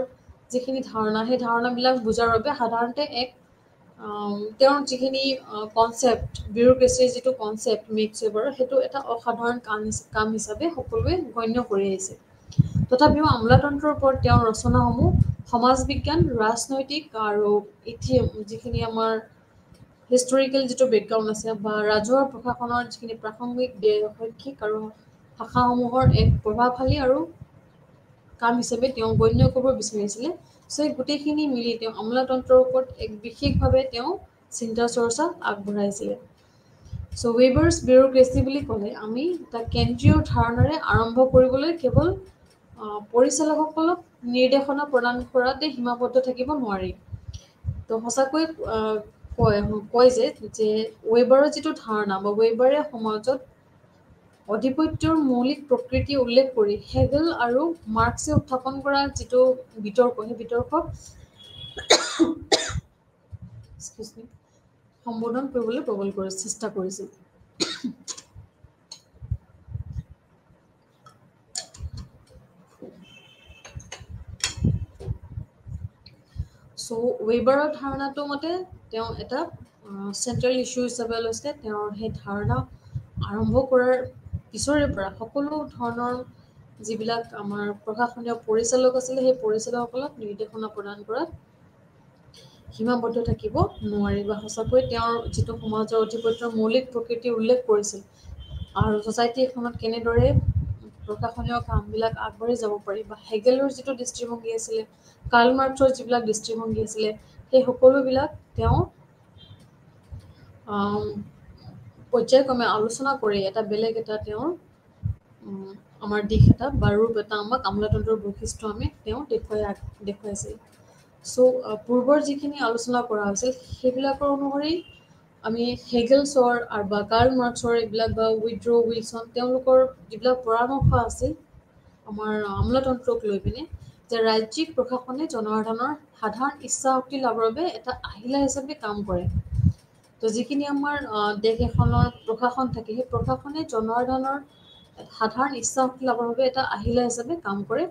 যিখিনি ধাৰণা সেই ধাৰণাবিলাক বুজাৰ বাবে সাধাৰণতে তেওঁৰ যিখিনি কনচেপ্ট বিউৰোক্ৰেচিৰ যিটো কনচেপ্ট মেক্স ৱেবাৰৰ সেইটো এটা অসাধাৰণ কাম হিচাপে সকলোৱে গণ্য কৰি আহিছে। তথাপিও আমোলাতন্ত্ৰৰ ওপৰত তেওঁৰ ৰচনাসমূহ সমাজ বিজ্ঞান ৰাজনৈতিক আৰু যিখিনি আমাৰ হিষ্টৰিকেল যিটো বেকগ্ৰাউণ্ড আছে বা ৰাজহুৱা প্ৰশাসনৰ যিখিনি প্ৰাসংগিক শৈক্ষিক আৰু ভাষাসমূহৰ এক প্ৰভাৱশালী আৰু কাম হিচাপে তেওঁ গণ্য কৰিব বিচাৰিছিলে। চ' এই গোটেইখিনি মিলি তেওঁ আমোলাতন্ত্ৰৰ ওপৰত এক বিশেষভাৱে তেওঁ চিন্তা চৰ্চা আগবঢ়াইছিলে। চ' ৱেবাৰ্ছ বিউৰোক্ৰেচি বুলি ক'লে আমি এটা কেন্দ্ৰীয় ধাৰণাৰে আৰম্ভ কৰিবলৈ কেৱল পৰিচালকসকলক নিৰ্দেশনা প্ৰদান কৰাতে সীমাবদ্ধ থাকিব নোৱাৰি। তো সঁচাকৈ কয় যে ৱেবাৰৰ যিটো ধাৰণা বা ৱেবাৰে সমাজত আধিপত্যৰ মৌলিক প্ৰকৃতি উল্লেখ কৰি হেগেল আৰু মাৰ্ক্সে উত্থাপন কৰা যিটো বিতৰ্ক সেই বিতৰ্কক সম্বোধন কৰিবলৈ প্ৰবল চেষ্টা কৰিছিল। চ' ৱেবাৰৰ ধাৰণাটো মতে তেওঁ এটা চেণ্ট্ৰেল ইছ্যু হিচাপে লৈছে। তেওঁৰ সেই ধাৰণা আৰম্ভ কৰাৰ পিছৰে পৰা সকলো ধৰণৰ যিবিলাক আমাৰ প্ৰশাসনীয় পৰিচালক আছিলে সেই পৰিচালকসকলক নিৰ্দেশনা প্ৰদান কৰাত সীমাবদ্ধ থাকিব নোৱাৰি বা সঁচাকৈ তেওঁৰ যিটো সমাজৰ আধিপত্যৰ মৌলিক প্ৰকৃতি উল্লেখ কৰিছিল আৰু ছ'চাইটি এখনত কেনেদৰে প্ৰশাসনীয় কামবিলাক আগবাঢ়ি যাব পাৰি বা হেগেলৰ যিটো দৃষ্টিভংগী আছিলে কাৰ্ল মাৰ্ক্সৰ যিবিলাক দৃষ্টিভংগী আছিলে সেই সকলোবিলাক তেওঁ পৰ্যায়ক্ৰমে আলোচনা কৰি এটা বেলেগ এটা তেওঁৰ আমাৰ দিশ এটা বা ৰূপ এটা আমাক আমোলাতন্ত্ৰৰ বৈশিষ্ট্য তেওঁ দেখুৱাইছিল। চ' পূৰ্বৰ যিখিনি আলোচনা কৰা হৈছিল সেইবিলাকৰ অনুসৰি আমি হেগেলছৰ আৰু বা কাৰ্ল মাৰ্ক্সৰ এইবিলাক বা উইড্ৰ' উইলছন তেওঁলোকৰ যিবিলাক পৰামৰ্শ আছিল আমাৰ আমোলাতন্ত্ৰক লৈ পিনে যে ৰাজ্যিক প্ৰশাসনে জনসাধাৰণৰ সাধাৰণ ইচ্ছা শক্তি লাভৰ বাবে এটা আহিলা হিচাপে কাম কৰে। তো যিখিনি আমাৰ দেশ এখনৰ প্ৰশাসন থাকে সেই প্ৰশাসনে জনসাধাৰণৰ সাধাৰণ ইচ্ছা শক্তি লাভৰ বাবে এটা আহিলা হিচাপে কাম কৰে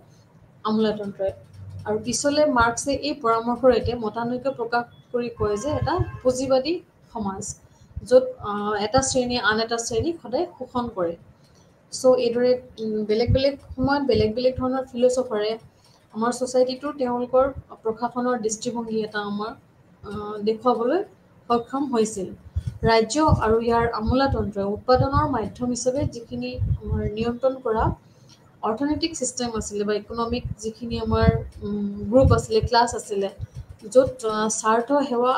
আমোলাতন্ত্ৰই। আৰু পিছলে মাৰ্ক্সে এই পৰামৰ্শৰ সৈতে মতানৈক্য প্ৰকাশ কৰি কয় যে এটা পুঁজিবাদী সমাজ য'ত এটা শ্ৰেণীয়ে আন এটা শ্ৰেণীক সদায় শোষণ কৰে। চ' এইদৰে বেলেগ বেলেগ সময়ত বেলেগ বেলেগ ধৰণৰ ফিলচফাৰে আমাৰ ছ'চাইটিটো তেওঁলোকৰ প্ৰশাসনৰ দৃষ্টিভংগী এটা আমাৰ দেখুৱাবলৈ সক্ষম হৈছিল। ৰাজ্য আৰু ইয়াৰ আমোলাতন্ত্ৰই উৎপাদনৰ মাধ্যম হিচাপে যিখিনি আমাৰ নিয়ন্ত্ৰণ কৰা অৰ্থনৈতিক ছিষ্টেম আছিলে বা ইকনমিক যিখিনি আমাৰ গ্ৰুপ আছিলে ক্লাছ আছিলে য'ত স্বাৰ্থ সেৱা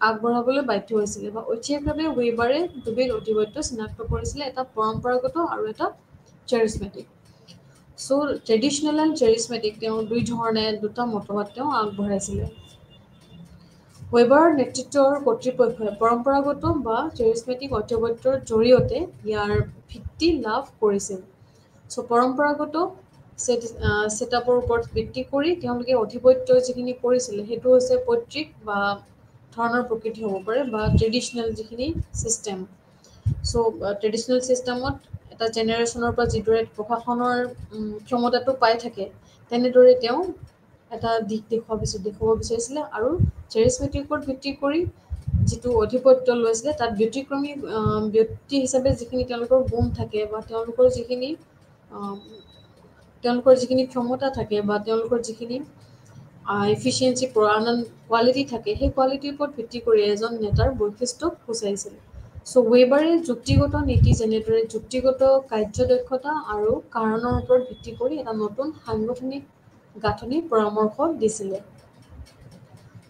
আগবঢ়াবলৈ বাধ্য হৈছিলে বা ঐতিহাসিকভাৱে ৱেবাৰে দুবিধ আধিপত্য চিনাক্ত কৰিছিলে, এটা পৰম্পৰাগত আৰু এটা চেৰিছমেটিক। চ' ট্ৰেডিশ্যনেল এণ্ড চেৰিছমেটিক তেওঁ দুই ধৰণে দুটা মতবাদ তেওঁ আগবঢ়াইছিলে। ৱেবাৰৰ নেতৃত্বৰ কৰ্তৃপক্ষই পৰম্পৰাগত বা চেৰিছমেটিক আধিপত্যৰ জৰিয়তে ইয়াৰ ভিত্তি লাভ কৰিছিল। চ' পৰম্পৰাগত ছেটআপৰ ওপৰত ভিত্তি কৰি তেওঁলোকে আধিপত্য যিখিনি কৰিছিলে সেইটো হৈছে পৈতৃক বা ধৰণৰ প্ৰকৃতি হ'ব পাৰে বা ট্ৰেডিশ্যনেল যিখিনি ছিষ্টেম। চ' ট্ৰেডিশ্যনেল ছিষ্টেমত এটা জেনেৰেশ্যনৰ পৰা যিদৰে প্ৰশাসনৰ ক্ষমতাটো পাই থাকে তেনেদৰে তেওঁ এটা দিশ দেখুৱাব বিচাৰিছিলে আৰু চেৰিছমেটিকৰ ওপৰত ভিত্তি কৰি যিটো অধিপত্য লৈছিলে তাত ব্যতিক্ৰমী ব্যক্তি হিচাপে যিখিনি তেওঁলোকৰ গুণ থাকে বা তেওঁলোকৰ যিখিনি ক্ষমতা থাকে বা তেওঁলোকৰ যিখিনি এফিচিয়েঞ্চি আনন্দ কোৱালিটি থাকে সেই কোৱালিটিৰ ওপৰত ভিত্তি কৰি এজন নেতাৰ বৈশিষ্ট্য সূচাইছিল চ' ৱেবাৰে যুক্তিগত নীতি যেনেদৰে যুক্তিগত কাৰ্যদক্ষতা আৰু কাৰণৰ ওপৰত ভিত্তি কৰি এটা নতুন সাংগঠনিক গাঁথনিৰ পৰামৰ্শ দিছিলে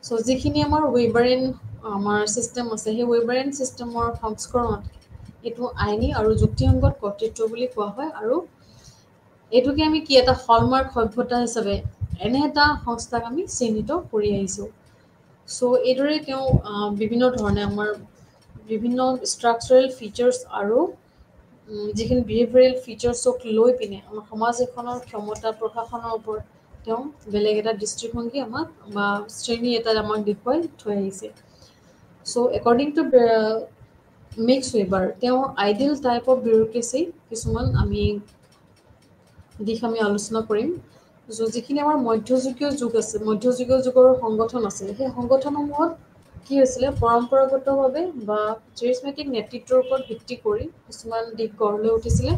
চ' যিখিনি আমাৰ ৱেবাৰেন আমাৰ ছিষ্টেম আছে সেই ৱেবাৰেন ছিষ্টেমৰ সংস্কৰণত এইটো আইনী আৰু যুক্তিসংগত কৰ্তৃত্ব বুলি কোৱা হয় আৰু এইটোকে আমি কি এটা হলমাৰ্ক সভ্যতা হিচাপে এনে এটা সংস্থাক আমি চিহ্নিত কৰি আহিছোঁ চ' এইদৰে তেওঁ বিভিন্ন ধৰণে আমাৰ বিভিন্ন ষ্ট্ৰাকচাৰেল ফিচাৰ্ছ আৰু যিখিনি বিহেভিয়াৰেল ফিচাৰ্ছক লৈ পিনে আমাৰ সমাজ এখনৰ ক্ষমতা প্ৰশাসনৰ ওপৰত তেওঁ বেলেগ এটা দৃষ্টিভংগী আমাক বা শ্ৰেণী এটাত আমাক দেখুৱাই থৈ আহিছে চ' একৰ্ডিং টু মেক্স ৱেবাৰ তেওঁৰ আইডিয়েল টাইপ অফ বিউৰক্ৰেচি কিছুমান দিশ আমি আলোচনা কৰিম যিখিনি আমাৰ মধ্যযুগীয় যুগ আছে মধ্যযুগীয় যুগৰ সংগঠন আছিল সেই সংগঠনসমূহত কি হৈছিলে পৰম্পৰাগতভাৱে বা চেৰিছমেটিক নেতৃত্বৰ ওপৰত ভিত্তি কৰি কিছুমান দিশ গঢ় লৈ উঠিছিলে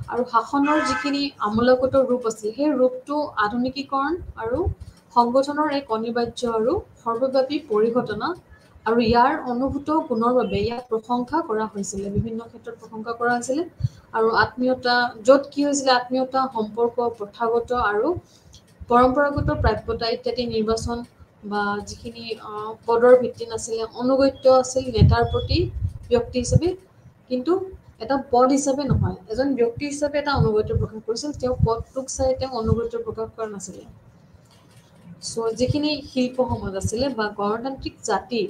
আৰু শাসনৰ যিখিনি আমোলাগত ৰূপ আছিল সেই ৰূপটো আধুনিকীকৰণ আৰু সংগঠনৰ এক অনিবাৰ্য আৰু সৰ্বব্যাপী পৰিঘটনা আৰু ইয়াৰ অনুভূত গুণৰ বাবে ইয়াক প্ৰশংসা কৰা হৈছিলে বিভিন্ন ক্ষেত্ৰত প্ৰশংসা কৰা হৈছিলে আৰু আত্মীয়তা য'ত কি হৈছিলে আত্মীয়তা সম্পৰ্ক প্ৰথাগত আৰু পৰম্পৰাগত প্ৰাপ্যতা ইত্যাদি নিৰ্বাচন বা যিখিনি পদৰ ভিত্তি নাছিলে অনুগত্য আছিল নেতাৰ প্ৰতি ব্যক্তি হিচাপে কিন্তু এটা পদ হিচাপে নহয় এজন ব্যক্তি হিচাপে এটা অনুগত্য প্ৰকাশ কৰিছিল তেওঁ পদটোক চাই তেওঁ অনুগত্য প্ৰকাশ কৰা নাছিলে চ' যিখিনি শিল্প সমাজ আছিলে বা গণতান্ত্ৰিক জাতি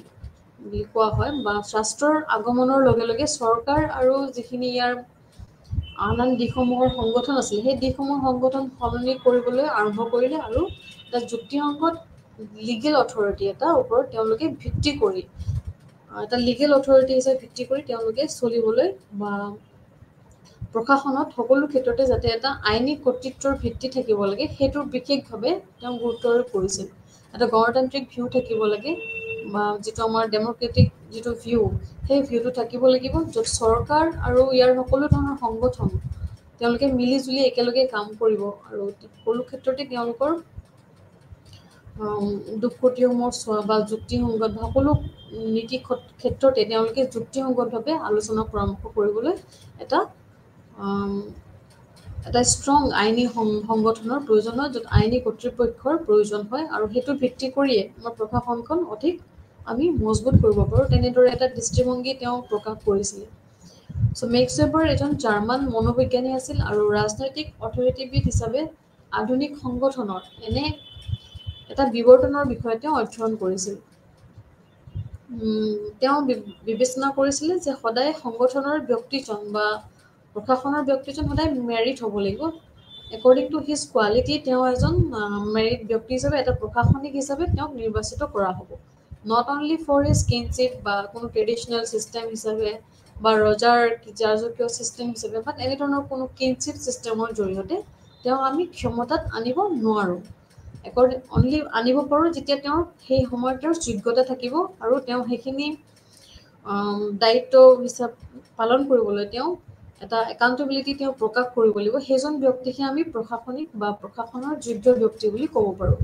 বুলি কোৱা হয় বা ৰাষ্ট্ৰৰ আগমনৰ লগে লগে চৰকাৰ আৰু যিখিনি ইয়াৰ আন আন দিশসমূহৰ সংগঠন আছিলে সেই দিশসমূহৰ সংগঠন সলনি কৰিবলৈ আৰম্ভ কৰিলে আৰু এটা যুক্তিসংগত লিগেল অথৰিটি এটাৰ ওপৰত তেওঁলোকে ভিত্তি কৰি এটা লিগেল অথৰিটি হিচাপে ভিত্তি কৰি তেওঁলোকে চলিবলৈ বা প্ৰশাসনত সকলো ক্ষেত্ৰতে যাতে এটা আইনী কৰ্তৃত্বৰ ভিত্তি থাকিব লাগে সেইটোৰ বিশেষভাৱে তেওঁ গুৰুত্ব আৰোপ কৰিছিল এটা গণতান্ত্ৰিক ভিউ থাকিব লাগে বা যিটো আমাৰ ডেম'ক্ৰেটিক যিটো ভিউ সেই ভিউটো থাকিব লাগিব য'ত চৰকাৰ আৰু ইয়াৰ সকলো ধৰণৰ সংগঠন তেওঁলোকে মিলি জুলি একেলগে কাম কৰিব আৰু সকলো ক্ষেত্ৰতে তেওঁলোকৰ দুখ ক্ষতিসমূহ চোৱা বা যুক্তিসংগত সকলো নীতি ক্ষেত্ৰতে তেওঁলোকে যুক্তিসংগতভাৱে আলোচনা পৰামৰ্শ কৰিবলৈ এটা ষ্ট্ৰং আইনী সংগঠনৰ প্ৰয়োজন হয় য'ত আইনী কৰ্তৃপক্ষৰ প্ৰয়োজন হয় আৰু সেইটো ভিত্তি কৰিয়ে আমাৰ প্ৰশাসনখন অধিক আমি মজবুত কৰিব পাৰোঁ তেনেদৰে এটা দৃষ্টিভংগী তেওঁ প্ৰকাশ কৰিছিলে চ' মেক্স ৱেবাৰ এজন জাৰ্মান মনোবিজ্ঞানী আছিল আৰু ৰাজনৈতিক অৰ্থনীতিবিদ হিচাপে আধুনিক সংগঠনত এনে এটা বিৱৰ্তনৰ বিষয়ে তেওঁ অধ্যয়ন কৰিছিল তেওঁ বিবেচনা কৰিছিলে যে সদায় সংগঠনৰ ব্যক্তিজন বা প্ৰশাসনৰ ব্যক্তিজন সদায় মেৰিট হ'ব লাগিব একৰ্ডিং টু হিজ কোৱালিটি তেওঁ এজন মেৰিট ব্যক্তি হিচাপে এটা প্ৰশাসনিক হিচাপে তেওঁক নিৰ্বাচিত কৰা হ'ব নট অনলি ফৰ হিজ কিনশ্বিপ বা কোনো ট্ৰেডিশ্যনেল ছিষ্টেম হিচাপে বা ৰজাৰ ৰাজকীয় ছিষ্টেম হিচাপে বা এনেধৰণৰ কোনো কিনশ্বিপ ছিষ্টেমৰ জৰিয়তে তেওঁক আমি ক্ষমতাত আনিব নোৱাৰোঁ অনলি আনিব পাৰোঁ যেতিয়া তেওঁৰ সেই সময়ত তেওঁৰ যোগ্যতা থাকিব আৰু তেওঁ সেইখিনি দায়িত্ব হিচাপ পালন কৰিবলৈ তেওঁ এটা একাউণ্টেবিলিটি তেওঁ প্ৰকাশ কৰিব লাগিব সেইজন ব্যক্তিকহে আমি প্ৰশাসনিক বা প্ৰশাসনৰ যোগ্য ব্যক্তি বুলি ক'ব পাৰোঁ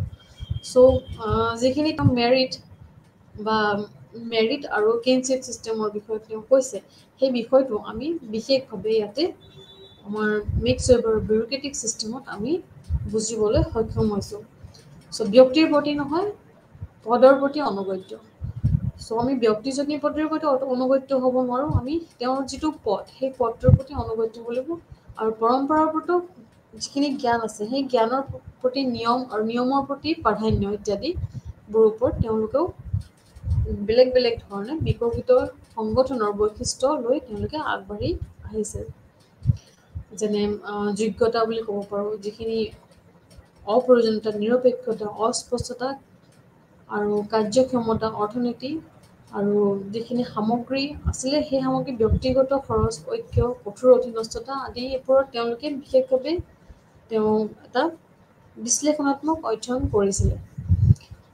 চ' যিখিনি তেওঁ মেৰিট আৰু কিনশ্বিপ ছিষ্টেমৰ বিষয়ে তেওঁ কৈছে সেই বিষয়টো আমি বিশেষভাৱে ইয়াতে আমাৰ মেক্স ৱেবাৰ বিউৰক্ৰেটিক ছিষ্টেমত আমি বুজিবলৈ সক্ষম হৈছোঁ চ' ব্যক্তিৰ প্ৰতি নহয় পদৰ প্ৰতি অনুগত্য চ' আমি ব্যক্তিজনী পদৰ প্ৰতি অনুগত্য হ'ব নোৱাৰোঁ আমি তেওঁৰ যিটো পদ সেই পদটোৰ প্ৰতি অনুগত্য হ'ব লাগিব আৰু পৰম্পৰাগত যিখিনি জ্ঞান আছে সেই জ্ঞানৰ প্ৰতি নিয়ম আৰু নিয়মৰ প্ৰতি প্ৰাধান্য ইত্যাদিবোৰৰ ওপৰত তেওঁলোকেও বেলেগ বেলেগ ধৰণে বিকশিত সংগঠনৰ বৈশিষ্ট্য লৈ তেওঁলোকে আগবাঢ়ি আহিছে যেনে যোগ্যতা বুলি ক'ব পাৰোঁ যিখিনি অপ্ৰয়োজনীয়তা নিৰপেক্ষতা অস্পষ্টতা আৰু কাৰ্যক্ষমতা অৰ্থনীতি আৰু যিখিনি সামগ্ৰী আছিলে সেই সামগ্ৰী ব্যক্তিগত খৰচ ঐক্য কঠোৰ অধীনস্থতা আদিৰ ওপৰত তেওঁলোকে বিশেষভাৱে তেওঁ এটা বিশ্লেষণাত্মক অধ্যয়ন কৰিছিলে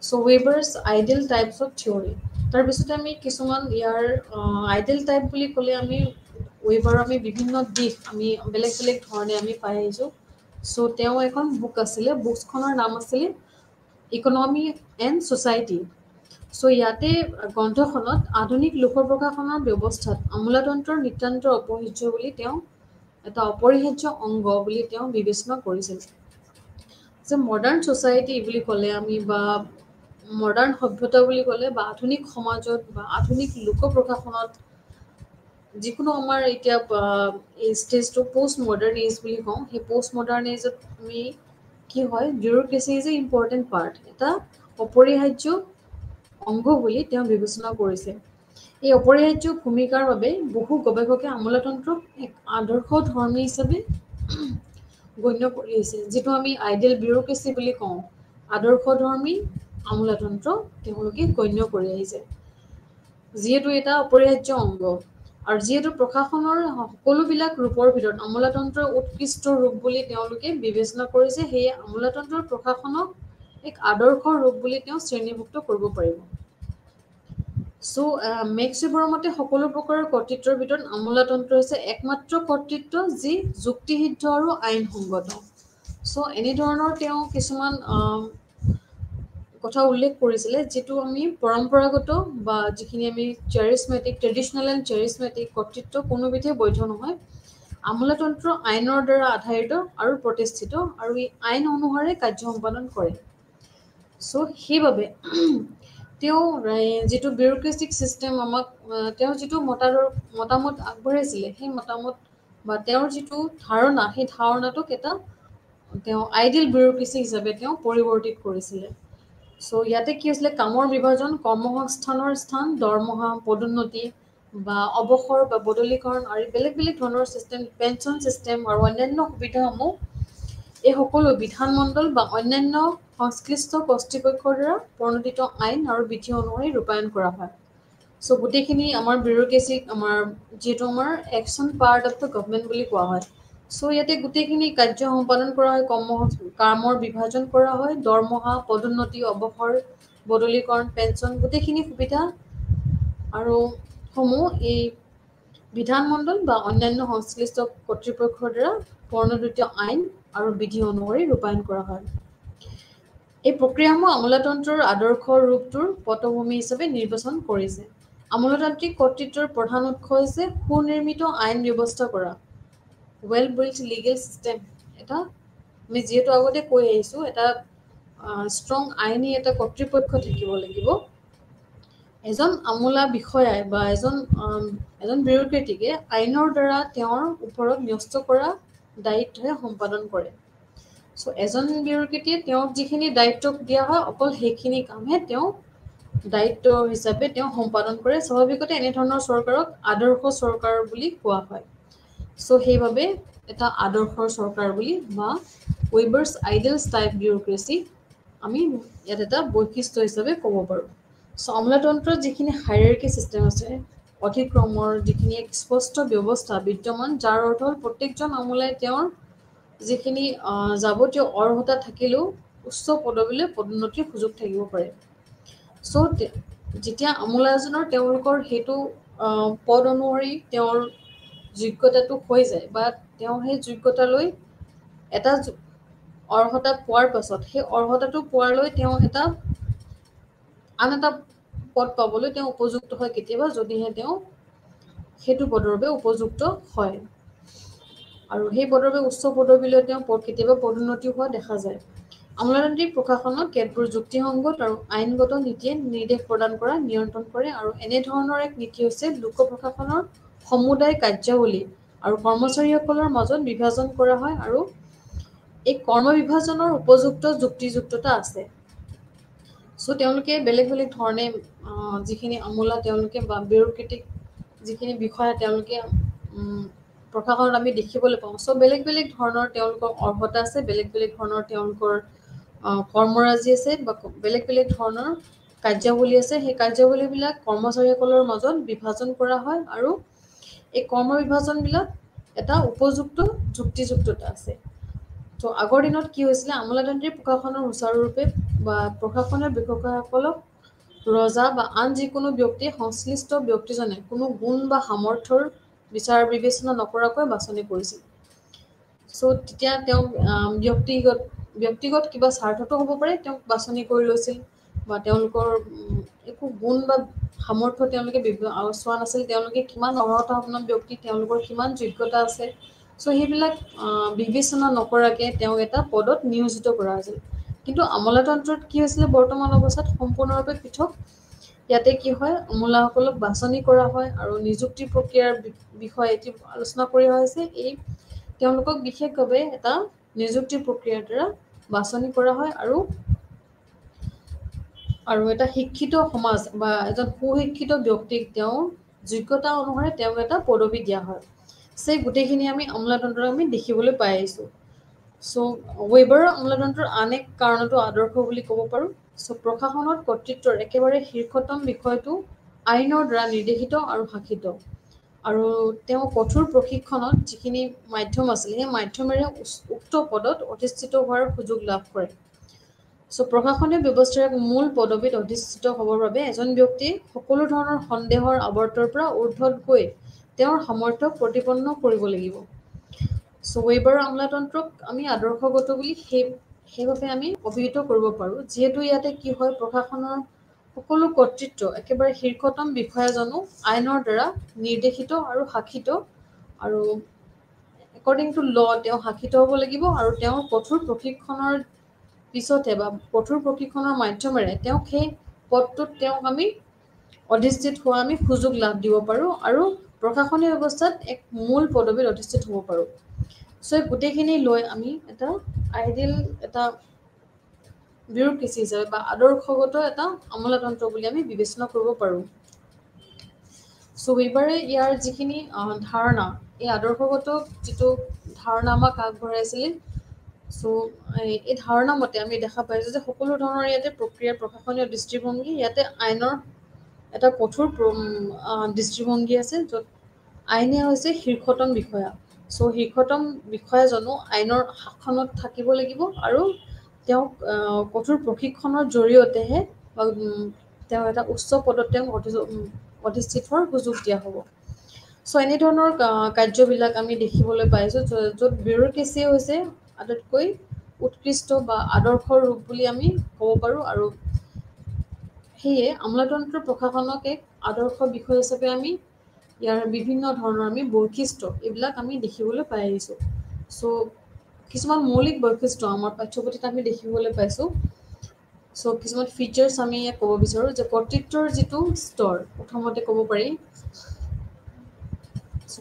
চ' ৱেবাৰ্ছ আইডিয়েল টাইপছ অফ থিয়ৰী তাৰপিছতে আমি কিছুমান ইয়াৰ আইডেল টাইপ বুলি ক'লে আমি ৱেবাৰৰ আমি বিভিন্ন দিশ আমি বেলেগ বেলেগ ধৰণে আমি পাই আহিছোঁ। চ' তেওঁ এখন বুক আছিলে, বুকখনৰ নাম আছিলে ইকনমি এণ্ড ছ'চাইটি। চ' ইয়াতে গ্ৰন্থখনত আধুনিক লোক প্ৰশাসনৰ ব্যৱস্থাত আমোলাতন্ত্ৰৰ নিতান্ত অপৰিহাৰ্য বুলি তেওঁ এটা অপৰিহাৰ্য অংগ বুলি তেওঁ বিবেচনা কৰিছিল। যে মডাৰ্ণ ছ'চাইটি বুলি ক'লে আমি বা মডাৰ্ণ সভ্যতা বুলি ক'লে বা আধুনিক সমাজত বা আধুনিক লোক প্ৰশাসনত যিকোনো আমাৰ এতিয়া এই ষ্টেজটো পষ্ট মডাৰ্ণ এজ বুলি কওঁ, সেই পষ্ট মডাৰ্ণ এজত আমি কি হয় বিউৰ'ক্ৰেচি ইজ এ ইম্পৰ্টেণ্ট পাৰ্ট, এটা অপৰিহাৰ্য অংগ বুলি তেওঁ বিবেচনা কৰিছে। এই অপৰিহাৰ্য ভূমিকাৰ বাবে বহু গৱেষকে আমোলাতন্ত্ৰক এক আদৰ্শ ধৰ্মী হিচাপে গণ্য কৰি আহিছে, যিটো আমি আইডিয়েল বিউৰ'ক্ৰেচি বুলি কওঁ। আদৰ্শধৰ্মী আমোলাতন্ত্ৰ তেওঁলোকে গণ্য কৰি আহিছে, যিহেতু এটা অপৰিহাৰ্য অংগ। আৰু যিহেতু প্ৰশাসনৰ সকলোবিলাক ৰূপৰ ভিতৰত আমোলাতন্ত্ৰৰ উৎকৃষ্ট ৰূপ বুলি তেওঁলোকে বিবেচনা কৰিছে, সেয়ে আমোলাতন্ত্ৰৰ প্ৰশাসনক এক আদৰ্শ ৰূপ বুলি তেওঁ শ্ৰেণীভুক্ত কৰিব পাৰিব। চ' মেক্স ৱেবাৰৰ মতে সকলো প্ৰকাৰৰ কৰ্তৃত্বৰ ভিতৰত আমোলাতন্ত্ৰ হৈছে একমাত্ৰ কৰ্তৃত্ব যি যুক্তিসিদ্ধ আৰু আইনসংগত। চ' এনেধৰণৰ তেওঁ কিছুমান কথা উল্লেখ কৰিছিলে, যিটো আমি পৰম্পৰাগত বা যিখিনি আমি চেৰিছমেটিক ট্ৰেডিশ্যনেল এণ্ড চেৰিছমেটিক কৰ্তৃত্ব কোনোবিধে বৈধ নহয়। আমোলাতন্ত্ৰ আইনৰ দ্বাৰা আধাৰিত আৰু প্ৰতিষ্ঠিত আৰু ই আইন অনুসাৰে কাৰ্য সম্পাদন কৰে। চ' সেইবাবে তেওঁ যিটো বিউৰ'ক্ৰেটিক ছিষ্টেম আমাক তেওঁ যিটো মতামত আগবঢ়াইছিলে, সেই মতামত বা তেওঁৰ যিটো ধাৰণা, সেই ধাৰণাটোক এটা তেওঁ আইডিয়েল বিউৰ'ক্ৰেচি হিচাপে তেওঁ পৰিৱৰ্তিত কৰিছিলে। চ' ইয়াতে কি হৈছিলে, কামৰ বিভাজন, কৰ্মসংস্থানৰ স্থান, দৰমহা, পদোন্নতি বা অৱসৰ বা বদলীকৰণ আৰু বেলেগ বেলেগ ধৰণৰ ছিষ্টেম, পেঞ্চন ছিষ্টেম আৰু অন্যান্য সুবিধাসমূহ এই সকলো বিধানমণ্ডল বা অন্যান্য সংশ্লিষ্ট কৰ্তৃপক্ষৰ দ্বাৰা প্ৰণোদিত আইন আৰু বিধি অনুসৰি ৰূপায়ণ কৰা হয়। চ' গোটেইখিনি আমাৰ বিউৰ'ক্ৰেচিক আমাৰ যিহেতু আমাৰ action part of the government বুলি কোৱা হয়। চ' ইয়াতে গোটেইখিনি কাৰ্য সম্পাদন কৰা হয়, কামৰ বিভাজন কৰা হয়, দৰমহা, পদোন্নতি, অৱসৰ, বদলীকৰণ, পেঞ্চন গোটেইখিনি সুবিধা আৰু সমূহ এই বিধানমণ্ডল বা অন্যান্য সংশ্লিষ্ট কৰ্তৃপক্ষৰ দ্বাৰা প্ৰণোদিত আইন আৰু বিধি অনুসৰি ৰূপায়ণ কৰা হয়। এই প্ৰক্ৰিয়াসমূহ আমোলাতন্ত্ৰৰ আদৰ্শ ৰূপটোৰ পটভূমি হিচাপে নিৰ্বাচন কৰিছে। আমোলাতান্ত্ৰিক কৰ্তৃত্বৰ প্ৰধান উৎস হৈছে সুনিৰ্মিত আইন ব্যৱস্থা কৰা, ৱেল বিল্ড লিগেল ছিষ্টেম। এটা আমি যিহেতু আগতে কৈ আহিছোঁ, এটা ষ্ট্ৰং আইনী এটা কৰ্তৃপক্ষ থাকিব লাগিব। এজন আমোলা বিষয়াই বা এজন বিউৰ'ক্ৰেটিকে আইনৰ দ্বাৰা তেওঁৰ ওপৰত ন্যস্ত কৰা দায়িত্বহে সম্পাদন কৰে। চ' এজন বিউৰ'ক্ৰেটিয়ে তেওঁক যিখিনি দায়িত্ব দিয়া হয়, অকল সেইখিনি কামহে তেওঁ দায়িত্ব হিচাপে তেওঁ সম্পাদন কৰে। স্বাভাৱিকতে এনেধৰণৰ চৰকাৰক আদৰ্শ চৰকাৰ বুলি কোৱা হয়। চ' সেইবাবে এটা আদৰ্শৰ চৰকাৰ বুলি বা ৱেবাৰ্ছ আইডিয়েলছ টাইপ বিউৰ'ক্ৰেচি আমি ইয়াত এটা বৈশিষ্ট্য হিচাপে ক'ব পাৰোঁ। চ' আমোলাতন্ত্ৰত যিখিনি হাইৰাৰ্কি ছিষ্টেম আছে, অধিক্ৰমৰ যিখিনি এক স্পষ্ট ব্যৱস্থা বিদ্যমান, যাৰ অৰ্থ হ'ল প্ৰত্যেকজন আমোলাই তেওঁৰ যিখিনি যাৱতীয় অৰ্হতা থাকিলেও উচ্চ পদবীলৈ পদোন্নতিৰ সুযোগ থাকিব পাৰে। চ' যেতিয়া আমোলা এজনৰ তেওঁলোকৰ সেইটো পদ অনুসৰি তেওঁৰ যোগ্যতাটো হৈ যায় বা তেওঁ সেই যোগ্যতালৈ এটা অৰ্হতা পোৱাৰ পাছত সেই অৰ্হতাটো পোৱালৈ তেওঁ আন এটা পদ পাবলৈ তেওঁ উপযুক্ত হয় কেতিয়াবা, যদিহে তেওঁ সেইটো পদৰ বাবে উপযুক্ত হয়। আৰু সেই পদৰ বাবে উচ্চ পদবীলৈ তেওঁ কেতিয়াবা পদোন্নতি হোৱা দেখা যায়। আমোলাতান্ত্ৰিক প্ৰশাসনক কেতবোৰ যুক্তিসংগত আৰু আইনগত নীতিয়ে নিৰ্দেশ প্ৰদান কৰা, নিয়ন্ত্ৰণ কৰে আৰু এনেধৰণৰ এক নীতি হৈছে লোক প্ৰশাসনৰ সমুদায় কাৰ্যাৱলী আৰু কৰ্মচাৰীসকলৰ মাজত বিভাজন কৰা হয় আৰু এই কৰ্ম বিভাজনৰ উপযুক্ত যুক্তিযুক্ততা আছে। চ' তেওঁলোকে বেলেগ বেলেগ ধৰণে যিখিনি আমোলা তেওঁলোকে বা বিউৰ'ক্ৰেটিক যিখিনি বিষয়া তেওঁলোকে প্ৰশাসনত আমি দেখিবলৈ পাওঁ। চ' বেলেগ বেলেগ ধৰণৰ তেওঁলোকৰ অৰ্হতা আছে, বেলেগ বেলেগ ধৰণৰ তেওঁলোকৰ কৰ্মৰাজি আছে বা বেলেগ বেলেগ ধৰণৰ কাৰ্যাৱলী আছে। সেই কাৰ্যাৱলীবিলাক কৰ্মচাৰীসকলৰ মাজত বিভাজন কৰা হয় আৰু এই কৰ্ম বিভাজনবিলাক এটা উপযুক্ত যুক্তিযুক্ততা আছে। ত' আগৰ দিনত কি হৈছিলে, আমোলাতান্ত্ৰিক প্ৰশাসনৰ সুচাৰুৰূপে বা প্ৰশাসনৰ বিষয়াসকলক ৰজা বা আন যিকোনো ব্যক্তিয়ে সংশ্লিষ্ট ব্যক্তিজনে কোনো গুণ বা সামৰ্থ্যৰ বিচাৰ বিবেচনা নকৰাকৈ বাছনি কৰিছিল। চ' তেতিয়া তেওঁ ব্যক্তিগত কিবা স্বাৰ্থতো হ'ব পাৰে তেওঁক বাছনি কৰি লৈছিল, বা তেওঁলোকৰ একো গুণ বা সামৰ্থ্য তেওঁলোকে চোৱা নাছিল, তেওঁলোকে কিমান অৰ্হতা সম্পন্ন ব্যক্তি, তেওঁলোকৰ কিমান যোগ্যতা আছে। চ' সেইবিলাক বিবেচনা নকৰাকৈ তেওঁক এটা পদত নিয়োজিত কৰা হৈছিল। কিন্তু আমোলাতন্ত্ৰত কি হৈছিলে বৰ্তমান অৱস্থাত সম্পূৰ্ণৰূপে পৃথক। ইয়াতে কি হয়, আমোলাসকলক বাছনি কৰা হয় আৰু নিযুক্তি প্ৰক্ৰিয়াৰ বিষয়ে এটি আলোচনা কৰা হৈছে। তেওঁলোকক বিশেষভাৱে এটা নিযুক্তি প্ৰক্ৰিয়াৰ দ্বাৰা বাছনি কৰা হয় আৰু এটা শিক্ষিত সমাজ বা এজন সুশিক্ষিত ব্যক্তিক তেওঁৰ যোগ্যতা অনুসাৰে তেওঁক এটা পদবী দিয়া হয়। সেই গোটেইখিনি আমি আমোলাতন্ত্ৰত আমি দেখিবলৈ পাই আহিছোঁ। চ' ৱেবাৰৰ আমোলাতন্ত্ৰৰ আন এক কাৰণতো আদৰ্শ বুলি ক'ব পাৰোঁ। চ' প্ৰশাসনত কৰ্তৃত্বৰ একেবাৰে শীৰ্ষতম বিষয়টো আইনৰ দ্বাৰা নিৰ্দেশিত আৰু শাসিত, আৰু তেওঁ কঠোৰ প্ৰশিক্ষণত যিখিনি মাধ্যম আছিল সেই মাধ্যমেৰে উক্ত পদত অধিষ্ঠিত হোৱাৰ সুযোগ লাভ কৰে। চ' প্ৰশাসনীয় ব্যৱস্থাৰ এক মূল পদবীত অধিষ্ঠিত হ'বৰ বাবে এজন ব্যক্তিয়ে সকলো ধৰণৰ সন্দেহৰ আৱৰ্তৰ পৰা ঊৰ্ধত গৈ তেওঁৰ সামৰ্থ্য প্ৰতিপন্ন কৰিব লাগিব। চ' ৱেবাৰৰ আমোলাতন্ত্ৰক আমি আদৰ্শগত বুলি সেইবাবে আমি অভিহিত কৰিব পাৰোঁ, যিহেতু ইয়াতে কি হয়, প্ৰশাসনৰ সকলো কৰ্তৃত্ব একেবাৰে শীৰ্ষতম বিষয়াজনো আইনৰ দ্বাৰা নিৰ্দেশিত আৰু শাসিত, আৰু একৰ্ডিং টু ল তেওঁ শাসিত হ'ব লাগিব, আৰু তেওঁৰ কঠোৰ প্ৰশিক্ষণৰ পিছতহে বা কঠোৰ প্ৰশিক্ষণৰ মাধ্যমেৰে তেওঁক সেই পদটোত আমি অধিষ্ঠিত হোৱা আমি সুযোগ লাভ দিব পাৰোঁ, আৰু প্ৰশাসনীয় ব্যৱস্থাত এক মূল পদবীত অধিষ্ঠিত হ'ব পাৰোঁ। চ' গোটেইখিনি লৈ আমি এটা আইডিয়েল এটা বিউৰক্ৰেচি হিচাপে বা আদৰ্শগত এটা আমোলাতন্ত্ৰ বুলি আমি বিবেচনা কৰিব পাৰোঁ। চ' ৱেবাৰে ইয়াৰ যিখিনি ধাৰণা, এই আদৰ্শগত যিটো ধাৰণা আমাক আগবঢ়াইছিলে, চ' এই ধাৰণা মতে আমি দেখা পাইছোঁ যে সকলো ধৰণৰ ইয়াতে প্ৰক্ৰিয়াৰ প্ৰশাসনীয় দৃষ্টিভংগী, ইয়াতে আইনৰ এটা কঠোৰ দৃষ্টিভংগী আছে, য'ত আইনে হৈছে শীৰ্ষতম বিষয়া। চ' শীৰ্ষতম বিষয়াজনো আইনৰ শাসনত থাকিব লাগিব, আৰু তেওঁক কঠোৰ প্ৰশিক্ষণৰ জৰিয়তেহে তেওঁ এটা উচ্চ পদত তেওঁক অধিষ্ঠিত হোৱাৰ সুযোগ দিয়া হ'ব। চ' এনেধৰণৰ কাৰ্যবিলাক আমি দেখিবলৈ পাইছোঁ, য'ত বিউৰক্ৰেচি হৈছে আটাইতকৈ উৎকৃষ্ট বা আদৰ্শ ৰূপ বুলি আমি ক'ব পাৰোঁ, আৰু সেয়ে আমোলাতন্ত্ৰ প্ৰশাসনক এক আদৰ্শ বিষয় হিচাপে আমি ইয়াৰ বিভিন্ন ধৰণৰ আমি বৈশিষ্ট্য এইবিলাক আমি দেখিবলৈ পাই আহিছোঁ। চ' কিছুমান মৌলিক বৈশিষ্ট্য আমাৰ পাঠ্যপুথিত আমি দেখিবলৈ পাইছোঁ। চ' কিছুমান ফিচাৰ্ছ আমি ইয়াত ক'ব বিচাৰোঁ যে কৰ্তৃত্বৰ যিটো স্তৰ, প্ৰথমতে ক'ব পাৰি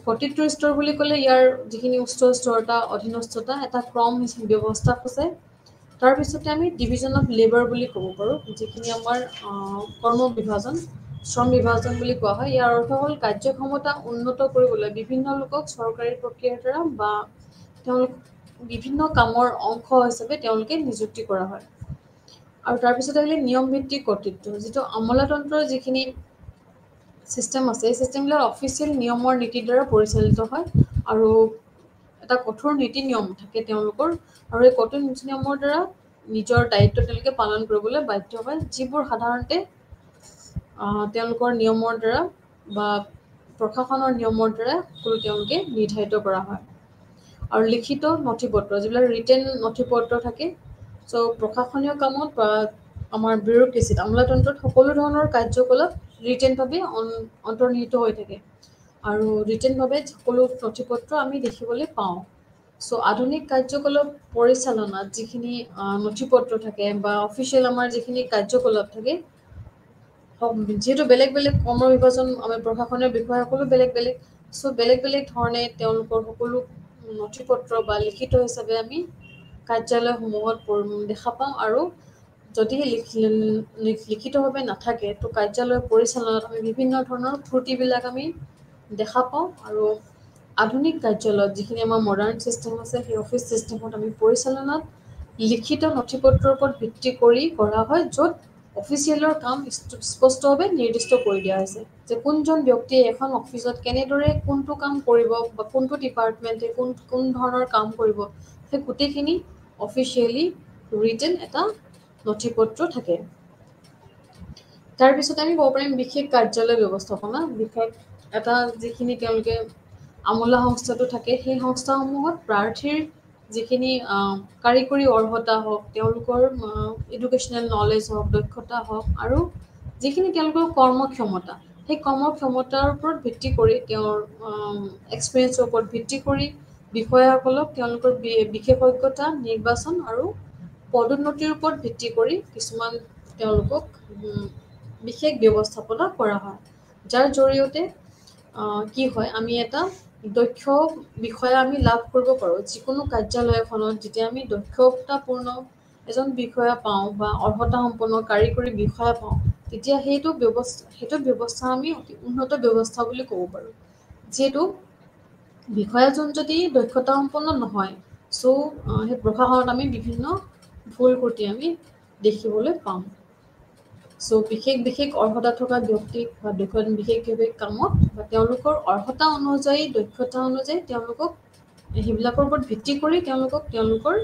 কৰ্তৃত্বৰ স্তৰ বুলি ক'লে ইয়াৰ যিখিনি উচ্চ স্তৰতা, অধীনস্থতা, এটা ক্ৰম ব্যৱস্থা আছে। তাৰপিছতে আমি ডিভিজন অফ লেবাৰ বুলি ক'ব পাৰোঁ, যিখিনি আমাৰ কৰ্ম বিভাজন, শ্ৰম বিভাজন বুলি কোৱা হয়। ইয়াৰ অৰ্থ হ'ল কাৰ্যক্ষমতা উন্নত কৰিবলৈ বিভিন্ন লোকক চৰকাৰী প্ৰক্ৰিয়াৰ দ্বাৰা বা তেওঁলোক বিভিন্ন কামৰ অংশ হিচাপে তেওঁলোকে নিযুক্তি কৰা হয়। আৰু তাৰপিছত আহিলে নিয়ম ভিত্তিক কৰ্তৃত্ব, যিটো আমোলাতন্ত্ৰৰ যিখিনি ছিষ্টেম আছে, এই ছিষ্টেমবিলাক অফিচিয়েল নিয়মৰ নীতিৰ দ্বাৰা পৰিচালিত হয়, আৰু এটা কঠোৰ নীতি নিয়ম থাকে তেওঁলোকৰ, আৰু এই কঠোৰ নীতি নিয়মৰ দ্বাৰা নিজৰ দায়িত্ব তেওঁলোকে পালন কৰিবলৈ বাধ্য হয়, যিবোৰ সাধাৰণতে তেওঁলোকৰ নিয়মৰ দ্বাৰা বা প্ৰশাসনৰ নিয়মৰ দ্বাৰা তেওঁলোকে নিৰ্ধাৰিত কৰা হয়। আৰু লিখিত নথি পত্ৰ, যিবিলাক ৰিটেন নথি পত্ৰ থাকে। চ' প্ৰশাসনীয় কামত বা আমাৰ বিউৰক্ৰেচিত, আমোলাতন্ত্ৰত সকলো ধৰণৰ কাৰ্যকলাপ ৰিটেনভাৱে অন্তৰ্নিহিত হৈ থাকে, আৰু ৰিটেনভাৱে সকলো নথি পত্ৰ আমি দেখিবলৈ পাওঁ। চ' আধুনিক কাৰ্যকলাপ পৰিচালনাত যিখিনি নথি পত্ৰ থাকে বা অফিচিয়েল আমাৰ যিখিনি কাৰ্যকলাপ থাকে, যিহেতু বেলেগ বেলেগ কৰ্ম বিভাজন, আমি প্ৰশাসনীয় বিষয়াসকলো বেলেগ বেলেগ, চ' বেলেগ বেলেগ ধৰণে তেওঁলোকৰ সকলো নথি পত্ৰ বা লিখিত হিচাপে আমি কাৰ্যালয়সমূহত দেখা পাওঁ, আৰু যদিহে লিখিতভাৱে নাথাকে, ত' কাৰ্যালয় পৰিচালনাত আমি বিভিন্ন ধৰণৰ ত্ৰুটিবিলাক আমি দেখা পাওঁ। আৰু আধুনিক কাৰ্যালয়ত যিখিনি আমাৰ মডাৰ্ণ ছিষ্টেম আছে, সেই অফিচ ছিষ্টেমত আমি পৰিচালনাত লিখিত নথি পত্ৰৰ ওপৰত ভিত্তি কৰি কৰা হয়, য'ত অফিচিয়েলৰ কাম স্পষ্টভাৱে নিৰ্দিষ্ট কৰি দিয়া হৈছে, যে কোনজন ব্যক্তিয়ে এখন অফিচত কেনেদৰে কোনটো কাম কৰিব বা কোনটো ডিপাৰ্টমেণ্টে কোন ধৰণৰ কাম কৰিব, সেই গোটেইখিনি অফিচিয়েলি ৰিটেন এটা নথি পত্ৰ থাকে। তাৰপিছত আমি ক'ব পাৰিম বিশেষ কাৰ্যালয় ব্যৱস্থাপনা। বিশেষ এটা যিখিনি তেওঁলোকে আমোলা সংস্থাটো থাকে, সেই সংস্থাসমূহত প্ৰাৰ্থীৰ যিখিনি কাৰিকৰী অৰ্হতা হওক, তেওঁলোকৰ এডুকেশ্যনেল নলেজ হওক, দক্ষতা হওক, আৰু যিখিনি তেওঁলোকৰ কৰ্মক্ষমতা, সেই কৰ্মক্ষমতাৰ ওপৰত ভিত্তি কৰি, তেওঁৰ এক্সপিৰিয়েঞ্চৰ ওপৰত ভিত্তি কৰি বিষয়াসকলক তেওঁলোকৰ বিশেষজ্ঞতা নিৰ্বাচন আৰু পদোন্নতিৰ ওপৰত ভিত্তি কৰি কিছুমান তেওঁলোকক বিশেষ ব্যৱস্থাপনা কৰা হয়, যাৰ জৰিয়তে কি হয়, আমি এটা দক্ষ বিষয়া আমি লাভ কৰিব পাৰোঁ। যিকোনো কাৰ্যালয় এখনত যেতিয়া আমি দক্ষতাপূৰ্ণ এজন বিষয়া পাওঁ বা অৰ্হতা সম্পন্ন কাৰিকৰী বিষয়া পাওঁ, তেতিয়া সেইটো ব্যৱস্থা আমি অতি উন্নত ব্যৱস্থা বুলি ক'ব পাৰোঁ। যিহেতু বিষয়াজন যদি দক্ষতা সম্পন্ন নহয়, চ' সেই প্ৰশাসনত আমি বিভিন্ন ভুল ত্ৰুটি আমি দেখিবলৈ পাম। চ' বিশেষ অৰ্হতা থকা ব্যক্তিক বা বিশেষ কামত বা তেওঁলোকৰ অৰ্হতা অনুযায়ী, দক্ষতা অনুযায়ী তেওঁলোকক সেইবিলাকৰ ওপৰত ভিত্তি কৰি তেওঁলোকৰ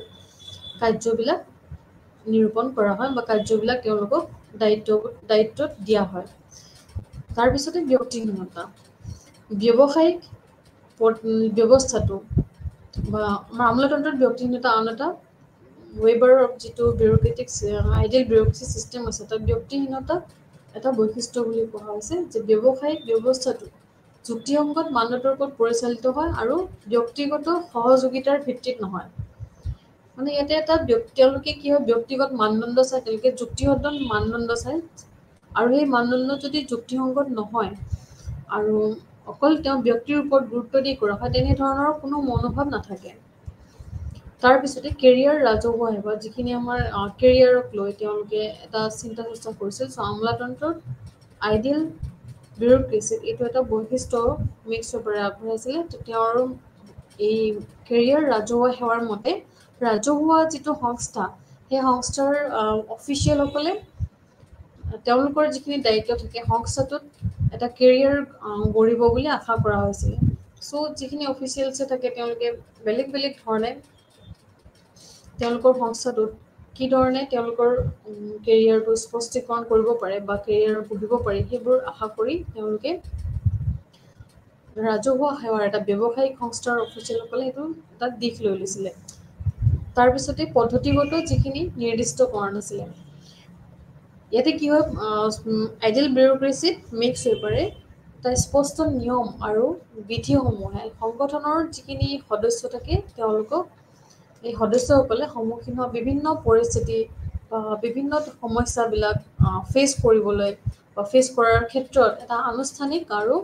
কাৰ্যবিলাক নিৰূপণ কৰা হয় বা কাৰ্যবিলাক তেওঁলোকক দায়িত্বত দিয়া হয়। তাৰপিছতে ব্যক্তিহীনতা। ব্যৱসায়িক ব্যৱস্থাটো বা আমাৰ আমোলাতন্ত্ৰত ব্যক্তিহীনতা আন এটা ৱেবাৰৰ যিটো বিউৰক্ৰেটিক আইডিয়েল বিউৰক্ৰেচি চিষ্টেম আছে, তাত ব্যক্তিহীনতা এটা বৈশিষ্ট্য বুলি কোৱা হৈছে যে ব্যৱসায়িক ব্যৱস্থাটো যুক্তিসংগত মানদণ্ডৰ ওপৰত পৰিচালিত হয় আৰু ব্যক্তিগত সহযোগিতাৰ ভিত্তিত নহয়। মানে ইয়াতে এটা তেওঁলোকে কি হয়, ব্যক্তিগত মানদণ্ড চাই, তেওঁলোকে যুক্তিসংগত মানদণ্ড চায়, আৰু সেই মানদণ্ড যদি যুক্তিসংগত নহয় আৰু অকল তেওঁ ব্যক্তিৰ ওপৰত গুৰুত্ব দি কৰা হয়, তেনেধৰণৰ কোনো মনোভাৱ নাথাকে। তাৰপিছতে কেৰিয়াৰ ৰাজহুৱা সেৱা, যিখিনি আমাৰ কেৰিয়াৰক লৈ তেওঁলোকে এটা চিন্তা চৰ্চা কৰিছিল। চ' আমোলাতন্ত্ৰত আইডিয়েল বিউৰক্ৰেচিত এইটো এটা বৈশিষ্ট্য মিক্স পেপাৰে আগবঢ়াইছিলে। তেওঁৰ এই কেৰিয়াৰ ৰাজহুৱা সেৱাৰ মতে ৰাজহুৱা যিটো সংস্থা, সেই সংস্থাৰ অফিচিয়েলসকলে তেওঁলোকৰ যিখিনি দায়িত্ব থাকে সংস্থাটোত এটা কেৰিয়াৰ গঢ়িব বুলি আশা কৰা হৈছিলে। চ' যিখিনি অফিচিয়েলছে থাকে তেওঁলোকে বেলেগ ধৰণে তেওঁলোকৰ সংস্থাটোত কি ধৰণে তেওঁলোকৰ কেৰিয়াৰটো স্পষ্টীকৰণ কৰিব পাৰে বা কেৰিয়াৰ গঢ়িব পাৰি, সেইবোৰ আশা কৰি তেওঁলোকে ৰাজহুৱা সেৱাৰ এটা ব্যৱসায়িক সংস্থাৰ অফিচিয়েলসকলে সেইটো এটা দিশ লৈ লৈছিলে। তাৰপিছতে পদ্ধতিগত যিখিনি নিৰ্দিষ্টকৰণ আছিলে, ইয়াতে কি হয়, আইডিয়েল বিউৰক্ৰেচিত মিক্স পেপাৰে এটা স্পষ্ট নিয়ম আৰু বিধিসমূহে সংগঠনৰ যিখিনি সদস্য থাকে তেওঁলোকক, এই সদস্যসকলে সন্মুখীন হোৱা বিভিন্ন পৰিস্থিতি বা বিভিন্ন সমস্যাবিলাক ফেচ কৰিবলৈ বা ফেচ কৰাৰ ক্ষেত্ৰত এটা আনুষ্ঠানিক আৰু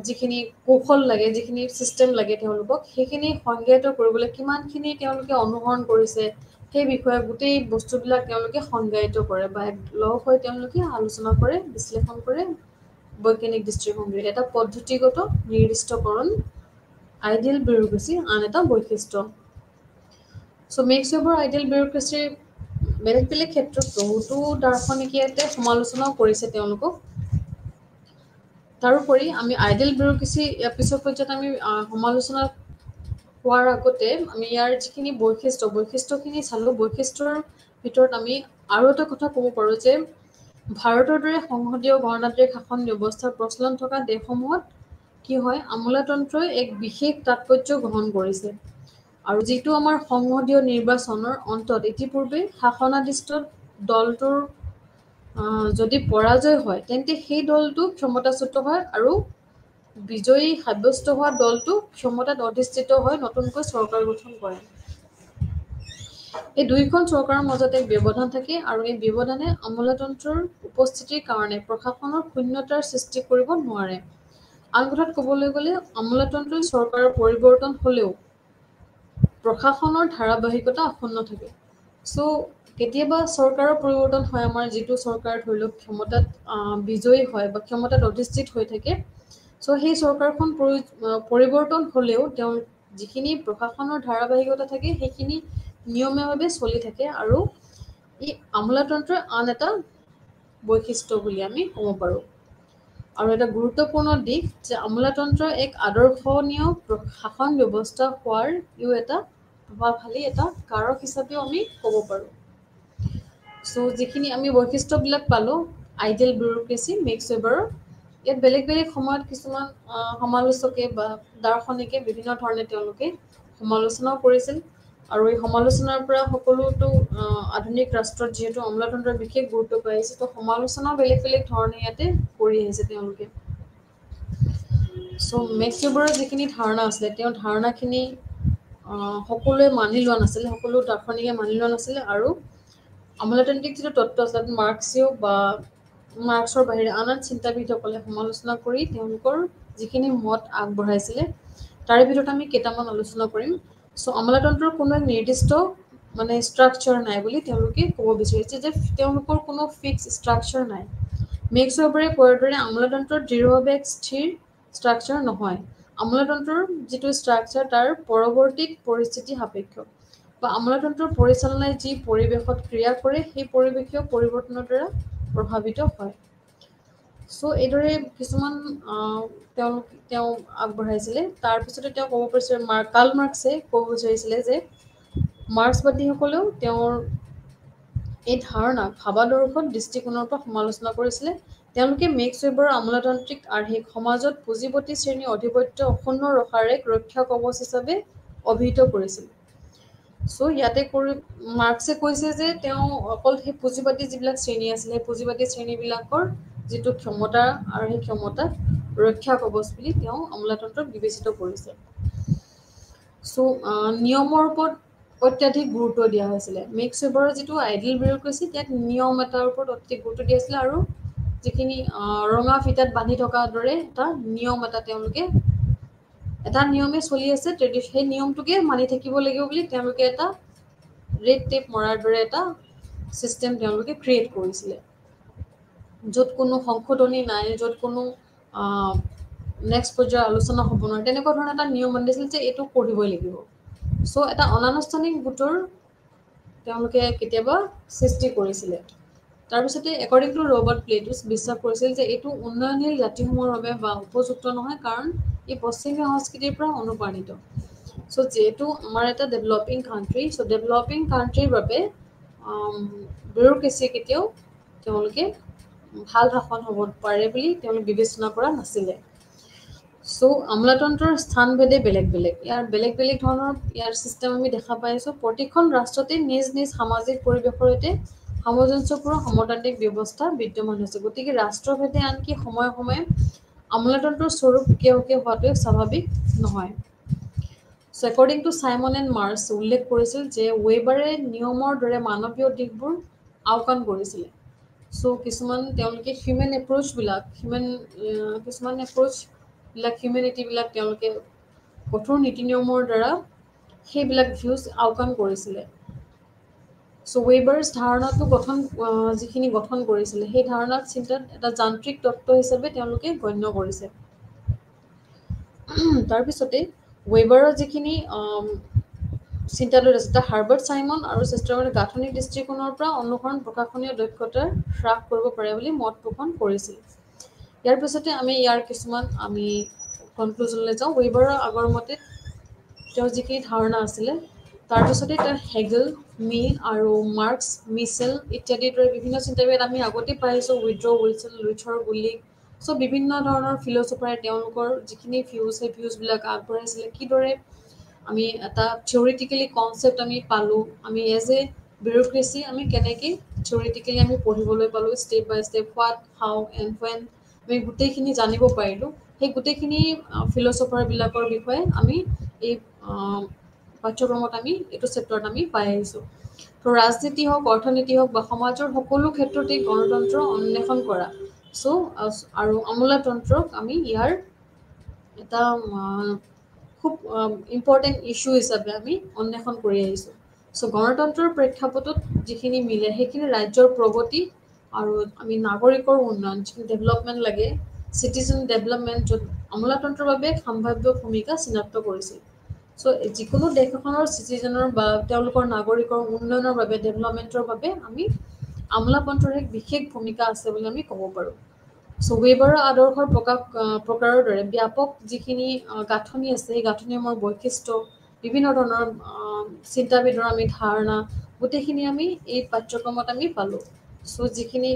যিখিনি কৌশল লাগে, যিখিনি ছিষ্টেম লাগে তেওঁলোকক, সেইখিনি সংজ্ঞায়িত কৰিবলৈ কিমানখিনি তেওঁলোকে অনুসৰণ কৰিছে, সেই বিষয়ে গোটেই বস্তুবিলাক তেওঁলোকে সংজ্ঞায়িত কৰে বা লগ হৈ তেওঁলোকে আলোচনা কৰে, বিশ্লেষণ কৰে বৈজ্ঞানিক দৃষ্টিভংগীৰে। এটা পদ্ধতিগত নিৰ্দিষ্টকৰণ আইডিয়েল বিউৰক্ৰেচিৰ আন এটা বৈশিষ্ট্য। চ' মিক্স ৱেবৰ আইডিয়েল বিউৰক্ৰেচিৰ বেলেগ ক্ষেত্ৰত বহুতো দাৰ্শনিকে ইয়াতে সমালোচনাও কৰিছে তেওঁলোকক। তাৰোপৰি আমি আইডিয়েল বিউৰক্ৰেচি ইয়াৰ পিছৰ পৰ্যায়ত আমি সমালোচনা হোৱাৰ আগতে আমি ইয়াৰ যিখিনি বৈশিষ্ট্যখিনি চালোঁ। বৈশিষ্ট্যৰ ভিতৰত আমি আৰু এটা কথা ক'ব পাৰোঁ যে ভাৰতৰ দৰে সংসদীয় গণতান্ত্ৰিক শাসন ব্যৱস্থাৰ প্ৰচলন থকা দেশসমূহত কি হয়, আমোলাতন্ত্ৰই এক বিশেষ তাৎপৰ্য গ্ৰহণ কৰিছে। আৰু যিটো আমাৰ সংসদীয় নিৰ্বাচনৰ অন্তত ইতিপূৰ্বে শাসনাধিষ্ঠ দলটোৰ যদি পৰাজয় হয়, তেন্তে সেই দলটো ক্ষমতাচ্যুত হয় আৰু বিজয়ী সাব্যস্ত হোৱা দলটো ক্ষমতাত অধিষ্ঠিত হৈ নতুনকৈ চৰকাৰ গঠন কৰে। এই দুয়োখন চৰকাৰৰ মাজত এক ব্যৱধান থাকে আৰু এই ব্যৱধানে আমোলাতন্ত্ৰৰ উপস্থিতিৰ কাৰণে প্ৰশাসনৰ শূন্যতাৰ সৃষ্টি কৰিব নোৱাৰে। আন কথাত ক'বলৈ গ'লে আমোলাতন্ত্ৰৰ চৰকাৰৰ পৰিৱৰ্তন হ'লেও প্ৰশাসনৰ ধাৰাবাহিকতা অক্ষুণ্ণ থাকে। চ' কেতিয়াবা চৰকাৰৰ পৰিৱৰ্তন হয়, আমাৰ যিটো চৰকাৰ ধৰি লওক ক্ষমতাত বিজয়ী হয় বা ক্ষমতাত অধিষ্ঠিত হৈ থাকে, চ' সেই চৰকাৰখন পৰিৱৰ্তন হ'লেও তেওঁৰ যিখিনি প্ৰশাসনৰ ধাৰাবাহিকতা থাকে সেইখিনি নিয়মীয়াভাৱে চলি থাকে। আৰু ই আমোলাতন্ত্ৰৰ আন এটা বৈশিষ্ট্য বুলি আমি ক'ব পাৰোঁ। আৰু এটা গুৰুত্বপূৰ্ণ দিশ যে আমোলাতন্ত্ৰ এক আদৰ্শনীয় শাসন ব্যৱস্থা হোৱাৰ ইও এটা প্ৰভাৱশালী এটা কাৰক হিচাপেও আমি ক'ব পাৰোঁ। চ' যিখিনি আমি বৈশিষ্ট্যবিলাক পালোঁ আইডিয়েল ব্যুৰ'ক্ৰেচি মেক্স ৱেবাৰৰ ইয়াত বেলেগ বেলেগ সময়ত কিছুমান সমালোচকে বা দাৰ্শনিকে বিভিন্ন ধৰণে তেওঁলোকে সমালোচনাও কৰিছিল আৰু এই সমালোচনাৰ পৰা সকলোতো আধুনিক ৰাষ্ট্ৰত যিহেতু আমোলাতন্ত্ৰৰ বিশেষ গুৰুত্ব পাই আহিছে তো সমালোচনাও বেলেগ বেলেগ ধৰণে ইয়াতে কৰি আহিছে তেওঁলোকে চ' মেক্স ৱেবাৰৰ যিখিনি ধাৰণা আছিলে তেওঁৰ ধাৰণাখিনি সকলোৱে মানি লোৱা নাছিলে সকলো দাৰ্শনিকে মানি লোৱা নাছিলে আৰু আমোলাতান্ত্ৰিক যিটো তত্ত্ব আছিলে মাৰ্ক্সীয় বা মাৰ্ক্সৰ বাহিৰে আন আন চিন্তাবিদসকলে সমালোচনা কৰি তেওঁলোকৰ যিখিনি মত আগবঢ়াইছিলে তাৰে ভিতৰত আমি কেইটামান আলোচনা কৰিম চ' আমোলাতন্ত্ৰৰ কোনো এক নিৰ্দিষ্ট মানে ষ্ট্ৰাকচাৰ নাই বুলি তেওঁলোকে ক'ব বিচাৰিছে যে তেওঁলোকৰ কোনো ফিক্স ষ্ট্ৰাকচাৰ নাই মেক্স ৱেবাৰে কোৱাৰ দৰে আমোলাতন্ত্ৰৰ দৃঢ়ভাৱে এক স্থিৰ ষ্ট্ৰাকচাৰ নহয় আমোলাতন্ত্ৰৰ যিটো ষ্ট্ৰাকচাৰ তাৰ পৰৱৰ্তী পৰিস্থিতি সাপেক্ষ বা আমোলাতন্ত্ৰৰ পৰিচালনাই যি পৰিৱেশত ক্ৰিয়া কৰে সেই পৰিৱেশীয় পৰিৱৰ্তনৰ দ্বাৰা প্ৰভাৱিত হয় চ' এইদৰে কিছুমান তেওঁ আগবঢ়াইছিলে তাৰপিছতে তেওঁ ক'ব পাৰিছিলে কাৰ্ল মাৰ্ক্সে ক'ব বিচাৰিছিলে যে মাৰ্ক্সবাদীসকলেও তেওঁৰ এই ধাৰণা ভাৱাদৰ্শত দৃষ্টিকোণৰ পৰা সমালোচনা কৰিছিলে তেওঁলোকে মেক্স ৱেবাৰৰ আমোলাতান্ত্ৰিক আৰ্হিক সমাজত পুঁজিপতি শ্ৰেণীৰ আধিপত্য অক্ষুণ্ণ ৰখাৰ এক ৰক্ষা কৱচ হিচাপে অভিহিত কৰিছিল চ' ইয়াতে মাৰ্ক্সে কৈছে যে তেওঁ অকল সেই পুঁজিবাদী যিবিলাক শ্ৰেণী আছিলে সেই পুঁজিবাদী শ্ৰেণীবিলাকৰ যিটো ক্ষমতা আৰু সেই ক্ষমতাক ৰক্ষা কৱচ বুলি তেওঁ আমোলাতন্ত্ৰক বিবেচিত কৰিছে চ' নিয়মৰ ওপৰত অত্যাধিক গুৰুত্ব দিয়া হৈছিলে মেক্স ৱেবাৰৰ যিটো আইডিয়েল ব্যুৰ'ক্ৰেচি তাত নিয়ম এটাৰ ওপৰত অত্যাধিক গুৰুত্ব দিয়া হৈছিলে আৰু যিখিনি ৰঙা ফিটাত বান্ধি থকাৰ দৰে এটা নিয়ম এটা তেওঁলোকে এটা নিয়মে চলি আছে সেই নিয়মটোকে মানি থাকিব লাগিব বুলি তেওঁলোকে এটা ৰেড টেপ মৰাৰ দৰে এটা ছিষ্টেম তেওঁলোকে ক্ৰিয়েট কৰিছিলে য'ত কোনো সংশোধনী নাই য'ত কোনো নেক্সট পৰ্যায়ৰ আলোচনা হ'ব নোৱাৰে তেনেকুৱা ধৰণৰ এটা নিয়ম আনিছিল যে এইটো পঢ়িবই লাগিব চ' এটা অনানুষ্ঠানিক গোটৰ তেওঁলোকে কেতিয়াবা সৃষ্টি কৰিছিলে তাৰপিছতে একৰ্ডিং টু ৰবাৰ্ট প্লেটুছ বিশ্বাস কৰিছিল যে এইটো উন্নয়নশীল জাতিসমূহৰ বাবে বা উপযুক্ত নহয় কাৰণ ই পশ্চিমীয়া সংস্কৃতিৰ পৰা অনুপ্ৰাণিত চ' যিহেতু আমাৰ এটা ডেভেলপিং কাণ্ট্ৰি চ' ডেভেলপিং কাণ্ট্ৰিৰ বাবে ব্যুৰ'ক্ৰেচিয়ে কেতিয়াও তেওঁলোকে ভাল শাসন হ'ব পাৰে বুলি তেওঁলোকে বিবেচনা কৰা নাছিলে চ' আমোলাতন্ত্ৰৰ স্থানভেদে বেলেগ বেলেগ ইয়াৰ বেলেগ বেলেগ ধৰণৰ ইয়াৰ ছিষ্টেম আমি দেখা পাইছোঁ প্ৰতিখন ৰাষ্ট্ৰতে নিজ নিজ সামাজিক পৰিৱেশৰ সৈতে সামঞ্জস্যপূৰ্ণ সমতান্ত্ৰিক ব্যৱস্থা বিদ্যমান হৈছে গতিকে ৰাষ্ট্ৰভেদে আনকি সময়ে সময়ে আমোলাতন্ত্ৰৰ স্বৰূপ সুকীয়া সুকীয়া হোৱাটোৱে স্বাভাৱিক নহয় so' according to Simon and March উল্লেখ কৰিছিল যে ৱেবাৰে নিয়মৰ দৰে মানৱীয় দিশবোৰ আওকাণ কৰিছিলে চ' কিছুমান তেওঁলোকে হিউমেন এপ্ৰ'চবিলাক হিউমেনিটিবিলাক তেওঁলোকে কঠোৰ নীতি নিয়মৰ দ্বাৰা সেইবিলাক ভিউজ আওকাণ কৰিছিলে চ' ৱেবাৰ্ছ ধাৰণাটো যিখিনি গঠন কৰিছিলে সেই ধাৰণাক চিন্তাত এটা যান্ত্ৰিক তত্ত্ব হিচাপে তেওঁলোকে গণ্য কৰিছে তাৰপিছতে ৱেবাৰৰ যিখিনি চিন্তাধাৰা আছে এটা হাৰ্বাৰ্ট চাইমন আৰু চেষ্টাৰ গাঁথনিক দৃষ্টিকোণৰ পৰা অনুসৰণ প্ৰশাসনীয় দক্ষতাৰ হ্ৰাস কৰিব পাৰে বুলি মত পোষণ কৰিছিল ইয়াৰ পিছতে আমি ইয়াৰ কিছুমান আমি কনক্লুজনলৈ যাওঁ ৱেবাৰৰ আগৰ মতে তেওঁৰ যিখিনি ধাৰণা আছিলে তাৰপিছতে তেওঁ হেগেল মিল আৰু মাৰ্ক্স মিছেল ইত্যাদিৰ দৰে বিভিন্ন চিন্তাবিদ আমি আগতে পাই আহিছোঁ উইলছন লুইথৰ গুলিক চ' বিভিন্ন ধৰণৰ ফিলচফাৰে তেওঁলোকৰ যিখিনি ভিউজ সেই ভিউজবিলাক আগবঢ়াইছিলে কিদৰে আমি এটা থিয়ৰিটিকেলি কনচেপ্ট আমি পালোঁ আমি এজ এ ব্যুৰ'ক্ৰেচি আমি কেনেকৈ থিয়ৰিটিকেলি আমি পঢ়িবলৈ পালোঁ step by step what how and when আমি গোটেইখিনি জানিব পাৰিলোঁ সেই গোটেইখিনি ফিলচফাৰবিলাকৰ বিষয়ে আমি এই পাঠ্যক্ৰমত আমি এইটো চেপ্টাৰত আমি পাই আহিছোঁ তো ৰাজনীতি হওক অৰ্থনীতি হওক বা সমাজৰ সকলো ক্ষেত্ৰতে গণতন্ত্ৰ অন্বেষণ কৰা চ' আৰু আমোলাতন্ত্ৰক আমি ইয়াৰ এটা খুব ইম্পৰ্টেণ্ট ইছ্যু হিচাপে আমি অন্বেষণ কৰি আহিছোঁ চ' গণতন্ত্ৰৰ প্ৰেক্ষাপটত যিখিনি মিলে সেইখিনি ৰাজ্যৰ প্ৰগতি আৰু আমি নাগৰিকৰ উন্নয়ন যিখিনি ডেভেলপমেণ্ট লাগে চিটিজেন ডেভেলপমেণ্ট য'ত আমোলাতন্ত্ৰৰ বাবে সাম্ভাৱ্য ভূমিকা চিনাক্ত কৰিছিল চ' যিকোনো দেশ এখনৰ চিটিজেনৰ বা তেওঁলোকৰ নাগৰিকৰ উন্নয়নৰ বাবে ডেভেলপমেণ্টৰ বাবে আমি আমোলাতন্ত্ৰৰ এক বিশেষ ভূমিকা আছে বুলি আমি ক'ব পাৰোঁ চ' ৱেবাৰৰ আদৰ্শৰ প্ৰকাৰৰ দৰে ব্যাপক যিখিনি গাঁথনি আছে সেই গাঁথনিসমূহৰ বৈশিষ্ট্য বিভিন্ন ধৰণৰ চিন্তাবিধৰ আমি ধাৰণা গোটেইখিনি আমি এই পাঠ্যক্ৰমত আমি পালোঁ চ' যিখিনি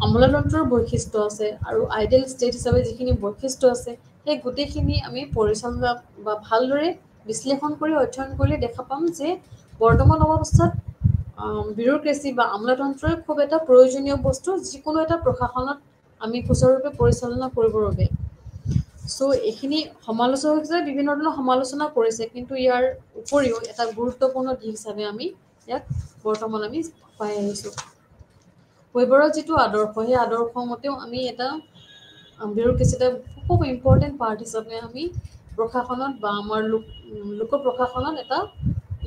আমোলাতন্ত্ৰৰ বৈশিষ্ট্য আছে আৰু আইডিয়েল ষ্টেট হিচাপে যিখিনি বৈশিষ্ট্য আছে সেই গোটেইখিনি আমি পৰিচালনা বা ভালদৰে বিশ্লেষণ কৰি অধ্যয়ন কৰিলে দেখা পাম যে বৰ্তমান অৱস্থাত ব্যুৰ'ক্ৰেচি বা আমোলাতন্ত্ৰই খুব এটা প্ৰয়োজনীয় বস্তু যিকোনো এটা প্ৰশাসনত আমি সুচাৰুৰূপে পৰিচালনা কৰিবৰ বাবে। চ' এইখিনি সমালোচক হিচাপে বিভিন্ন ধৰণৰ সমালোচনা কৰিছে, কিন্তু ইয়াৰ উপৰিও এটা গুৰুত্বপূৰ্ণ দিশ হিচাপে আমি ইয়াক বৰ্তমান আমি পাই আহিছোঁ। ৱেবাৰৰ যিটো আদৰ্শ সেই আদৰ্শ মতেও আমি এটা ব্যুৰ'ক্ৰেচি এটা খুব ইম্পৰ্টেণ্ট পাৰ্ট হিচাপে আমি প্ৰশাসনত বা আমাৰ লোক প্ৰশাসনত এটা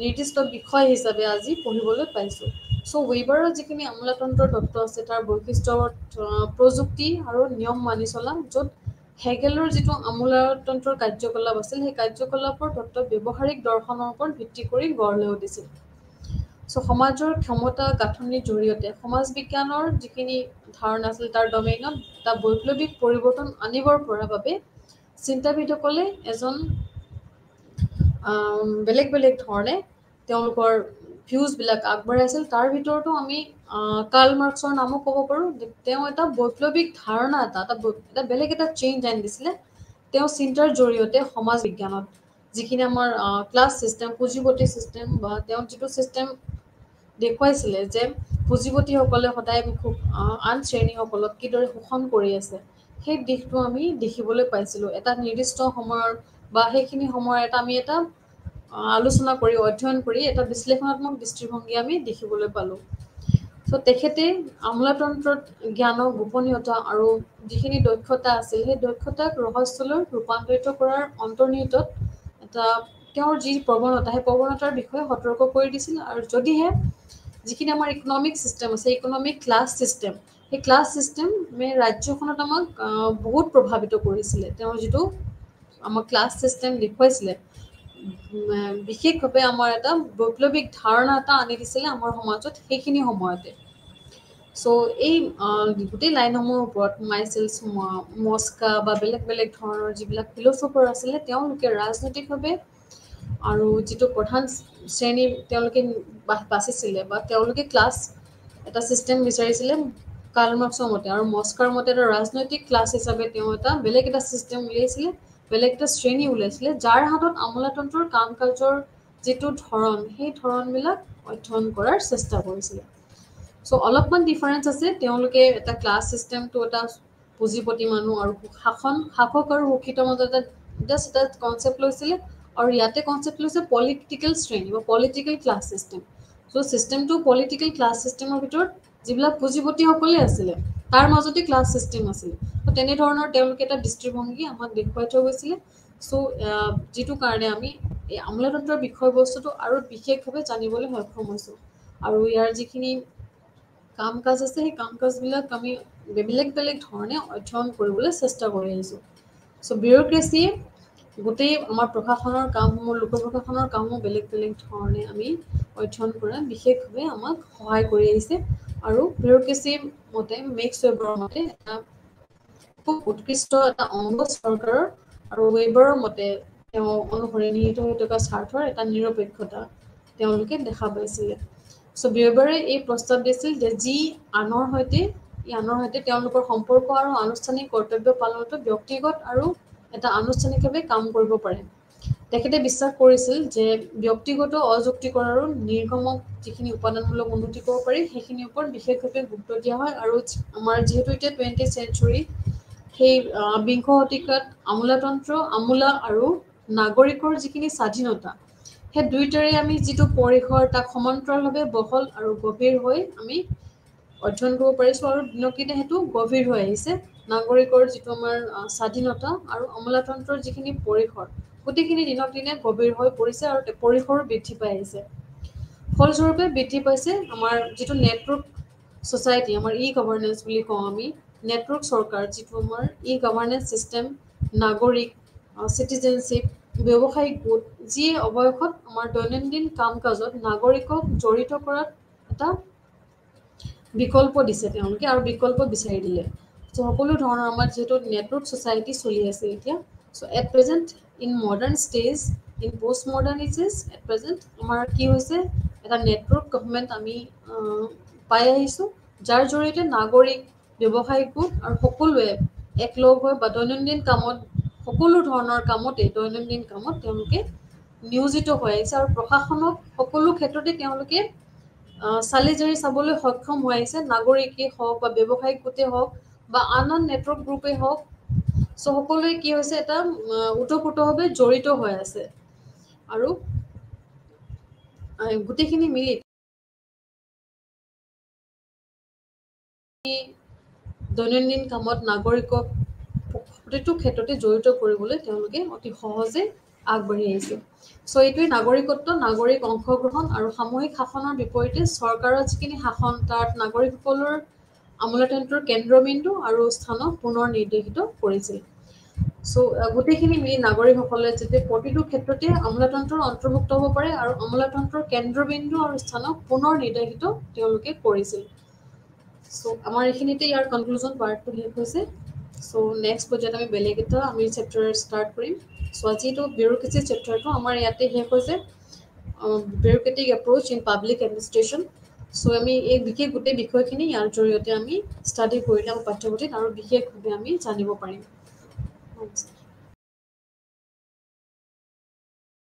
নিৰ্দিষ্ট বিষয় হিচাপে আজি পঢ়িবলৈ পাইছোঁ। চ' ৱেবাৰৰ যিখিনি আমোলাতন্ত্ৰৰ তত্ত্ব আছে তাৰ বৈশিষ্ট্য প্ৰযুক্তি আৰু নিয়ম মানি চলা, য'ত হেগেলৰ যিটো আমোলাতন্ত্ৰৰ কাৰ্যকলাপ আছিল সেই কাৰ্যকলাপৰ তত্ত্ব ব্যৱহাৰিক দৰ্শনৰ ওপৰত ভিত্তি কৰি গঢ় লৈ উঠিছিল। চ' সমাজৰ ক্ষমতা গাঁথনিৰ জৰিয়তে সমাজ বিজ্ঞানৰ যিখিনি ধাৰণা আছিল তাৰ ডমেইনত এটা বৈপ্লৱিক পৰিৱৰ্তন আনিবৰ পৰা বাবে চিন্তাবিদসকলে এজন বেলেগ বেলেগ ধৰণে তেওঁলোকৰ ভিউজবিলাক আগবঢ়াইছিল। তাৰ ভিতৰতো আমি কাৰ্ল মাৰ্কছৰ নামো ক'ব পাৰোঁ। তেওঁ এটা বৈপ্লৱিক ধাৰণা এটা বেলেগ এটা চেঞ্জ আনি দিছিলে তেওঁ চিন্তাৰ জৰিয়তে সমাজ বিজ্ঞানত। যিখিনি আমাৰ ক্লাছ ছিষ্টেম, পুঁজিপতি ছিষ্টেম বা তেওঁ যিটো ছিষ্টেম দেখুৱাইছিলে যে পুঁজিপতিসকলে সদায় আন শ্ৰেণীসকলক কিদৰে শোষণ কৰি আছে, সেই দিশটো আমি দেখিবলৈ পাইছিলোঁ। এটা নিৰ্দিষ্ট সময়ৰ বা সেইখিনি সময়ৰ আমি এটা আলোচনা কৰি অধ্যয়ন কৰি এটা বিশ্লেষণাত্মক দৃষ্টিভংগী আমি দেখিবলৈ পালোঁ। চ' তেখেতে আমোলাতন্ত্ৰত জ্ঞানৰ গোপনীয়তা আৰু যিখিনি দক্ষতা আছিল সেই দক্ষতাক ৰহস্যলৈ ৰূপান্তৰিত কৰাৰ অন্তৰ্নিহিতত এটা তেওঁৰ যি প্ৰৱণতা সেই প্ৰৱণতাৰ বিষয়ে সতৰ্ক কৰি দিছিল। আৰু যদিহে যিখিনি আমাৰ ইকনমিক ছিষ্টেম আছে, ইকনমিক ক্লাছ ছিষ্টেম, সেই ক্লাছ ছিষ্টেমে ৰাজ্যখনত আমাক বহুত প্ৰভাৱিত কৰিছিলে। তেওঁৰ যিটো আমাক ক্লাছ ছিষ্টেম দেখুৱাইছিলে বিশেষভাৱে আমাৰ এটা বৈপ্লৱিক ধাৰণা এটা আনি দিছিলে আমাৰ সমাজত সেইখিনি সময়তে। চ' এই গোটেই লাইনসমূহৰ ওপৰত মাইচেলছ মস্কা বা বেলেগ বেলেগ ধৰণৰ যিবিলাক ফিলচফাৰ আছিলে তেওঁলোকে ৰাজনৈতিকভাৱে আৰু যিটো প্ৰধান শ্ৰেণী তেওঁলোকে বাচিছিলে বা তেওঁলোকে ক্লাছ এটা ছিষ্টেম বিচাৰিছিলে কাৰ্ল মাৰ্কছৰ মতে, আৰু মস্কাৰ মতে এটা ৰাজনৈতিক ক্লাছ হিচাপে তেওঁ এটা বেলেগ এটা ছিষ্টেম উলিয়াইছিলে, বেলেগ এটা শ্ৰেণী ওলাইছিলে যাৰ হাতত আমোলাতন্ত্ৰৰ কাম কাজৰ যিটো ধৰণ সেই ধৰণবিলাক অধ্যয়ন কৰাৰ চেষ্টা কৰিছিলে। চ' অলপমান ডিফাৰেঞ্চ আছে। তেওঁলোকে এটা ক্লাছ ছিষ্টেমটো এটা পুঁজিপতি মানুহ আৰু শাসক আৰু শোষিতৰ মাজত এটা কনচেপ্ট লৈছিলে, আৰু ইয়াতে কনচেপ্ট লৈছে পলিটিকেল শ্ৰেণী বা পলিটিকেল ক্লাছ ছিষ্টেম। চ' ছিষ্টেমটো পলিটিকেল ক্লাছ ছিষ্টেমৰ ভিতৰত যিবিলাক পুঁজিপতিসকলে আছিলে তাৰ মাজতে ক্লাছ ছিষ্টেম আছিলে। ত' তেনেধৰণৰ তেওঁলোকে এটা দৃষ্টিভংগী আমাক দেখুৱাই থৈ গৈছিলে। চ' যিটো কাৰণে আমি এই আমোলাতন্ত্ৰৰ বিষয়বস্তুটো আৰু বিশেষভাৱে জানিবলৈ সক্ষম হৈছোঁ। আৰু ইয়াৰ যিখিনি কাম কাজ আছে সেই কাম কাজবিলাক আমি বেলেগ বেলেগ ধৰণে অধ্যয়ন কৰিবলৈ চেষ্টা কৰি আহিছোঁ। চ' ব্যুৰ'ক্ৰেচিয়ে গোটেই আমাৰ প্ৰশাসনৰ কামসমূহ, লোক প্ৰশাসনৰ কামসমূহ বেলেগ বেলেগ ধৰণে আমি অধ্যয়ন কৰা বিশেষভাৱে আমাক সহায় কৰি আহিছে। আৰু ব্যুৰ'ক্ৰেচি মতে মেক্স ৱেবাৰৰ মতে এটা খুব উৎকৃষ্ট এটা অংগ চৰকাৰৰ, আৰু ৱেবাৰৰ মতে তেওঁ অনুসৰি নিহিত হৈ থকা স্বাৰ্থৰ এটা নিৰপেক্ষতা তেওঁলোকে দেখা পাইছিলে। চ' ৱেবাৰে এই প্ৰস্তাৱ দিছিল যে যি আনৰ সৈতে তেওঁলোকৰ সম্পৰ্ক আৰু আনুষ্ঠানিক কৰ্তব্য পালনতো ব্যক্তিগত আৰু এটা আনুষ্ঠানিকভাৱে কাম কৰিব পাৰে। তেখেতে বিশ্বাস কৰিছিল যে ব্যক্তিগত অযুক্তিকৰ আৰু নিৰ্গমক যিখিনি উপাদানমূলক উন্নতি কৰিব পাৰি সেইখিনিৰ ওপৰত বিশেষভাৱে গুৰুত্ব দিয়া হয়। আৰু আমাৰ যিহেতু এতিয়া 20th century, সেই বিংশ শতিকাত আমোলা আৰু নাগৰিকৰ যিখিনি স্বাধীনতা সেই দুয়োটাৰে আমি যিটো পৰিসৰ তাক সমান্তৰালভাৱে বহল আৰু গভীৰ হৈ আমি অধ্যয়ন কৰিব পাৰিছোঁ, আৰু দিনক দিনে সেইটো গভীৰ হৈ আহিছে। নাগৰিকৰ যিটো আমাৰ স্বাধীনতা আৰু আমোলাতন্ত্ৰৰ যিখিনি পৰিসৰ গোটেইখিনি দিনক দিনে গভীৰ হৈ পৰিছে আৰু পৰিসৰো বৃদ্ধি পাই আহিছে। ফলস্বৰূপে বৃদ্ধি পাইছে আমাৰ যিটো নেটৱৰ্ক ছ'চাইটি, আমাৰ গভাৰ্নেন্স বুলি কওঁ আমি, নেটৱৰ্ক চৰকাৰ যিটো আমাৰ গভাৰ্নেন্স ছিষ্টেম, নাগৰিক চিটিজেনশ্বিপ, ব্যৱসায়িক গোট, যিয়ে অৱশেষত আমাৰ দৈনন্দিন কাম কাজত নাগৰিকক জড়িত কৰাত এটা বিকল্প দিছে তেওঁলোকে, আৰু বিকল্প বিচাৰি দিলে। চ' সকলো ধৰণৰ আমাৰ যিহেতু নেটৱৰ্ক ছ'চাইটি চলি আছে এতিয়া। So' at present in modern stage, in post modern ages, at present আমাৰ কি হৈছে এটা নেটৱৰ্ক গভৰ্ণমেণ্ট আমি পাই আহিছোঁ, যাৰ জৰিয়তে নাগৰিক ব্যৱসায়িক গোট আৰু সকলোৱে একলগ হৈ বা দৈনন্দিন কামত সকলো ধৰণৰ কামতে দৈনন্দিন কামত তেওঁলোকে নিয়োজিত হৈ আহিছে আৰু প্ৰশাসনক সকলো ক্ষেত্ৰতে তেওঁলোকে চালি জাৰি চাবলৈ সক্ষম হৈ আহিছে, নাগৰিকেই হওক বা ব্যৱসায়িক গোটেই হওক বা আন আন নেটৱৰ্ক গ্ৰুপেই হওক। চ' সকলোৱে কি হৈছে এটা ওতঃপ্ৰোতভাৱে জড়িত হৈ আছে আৰু গোটেইখিনি মিলি দৈনন্দিন কামত নাগৰিকক প্ৰতিটো ক্ষেত্ৰতে জড়িত কৰিবলৈ তেওঁলোকে অতি সহজে আগবাঢ়ি আহিছে। চ' এইটোৱে নাগৰিকত্ব, নাগৰিক অংশগ্ৰহণ আৰু সামূহিক শাসনৰ বিপৰীতে চৰকাৰৰ যিখিনি শাসন তাত নাগৰিকসকলৰ আমোলাতন্ত্ৰৰ কেন্দ্ৰবিন্দু আৰু স্থানক পুনৰ নিৰ্দেশিত কৰিছিল। চ' গোটেইখিনি মিলি নাগৰিকসকলে যাতে প্ৰতিটো ক্ষেত্ৰতে আমোলাতন্ত্ৰৰ অন্তৰ্ভুক্ত হ'ব পাৰে আৰু আমোলাতন্ত্ৰৰ কেন্দ্ৰবিন্দু আৰু স্থানক পুনৰ নিৰ্দেশিত তেওঁলোকে কৰিছিল। চ' আমাৰ এইখিনিতে ইয়াৰ কনক্লুজন পাৰ্টটো শেষ হৈছে। চ' নেক্সট পৰ্যায়ত আমি বেলেগ এটা আমি চেপ্টাৰ ষ্টাৰ্ট কৰিম। চ' আজি এইটো বিউৰ'ক্ৰেচি চেপ্টাৰটো আমাৰ ইয়াতে শেষ হৈছে, বিউৰ'ক্ৰেটিক এপ্ৰ'চ ইন পাব্লিক এডমিনিষ্ট্ৰেশ্যন। চ' আমি এই বিশেষ গোটেই বিষয়খিনি ইয়াৰ জৰিয়তে আমি ষ্টাডি কৰিলে পাঠ্যপুথিত আৰু বিশেষভাৱে আমি জানিব পাৰিম।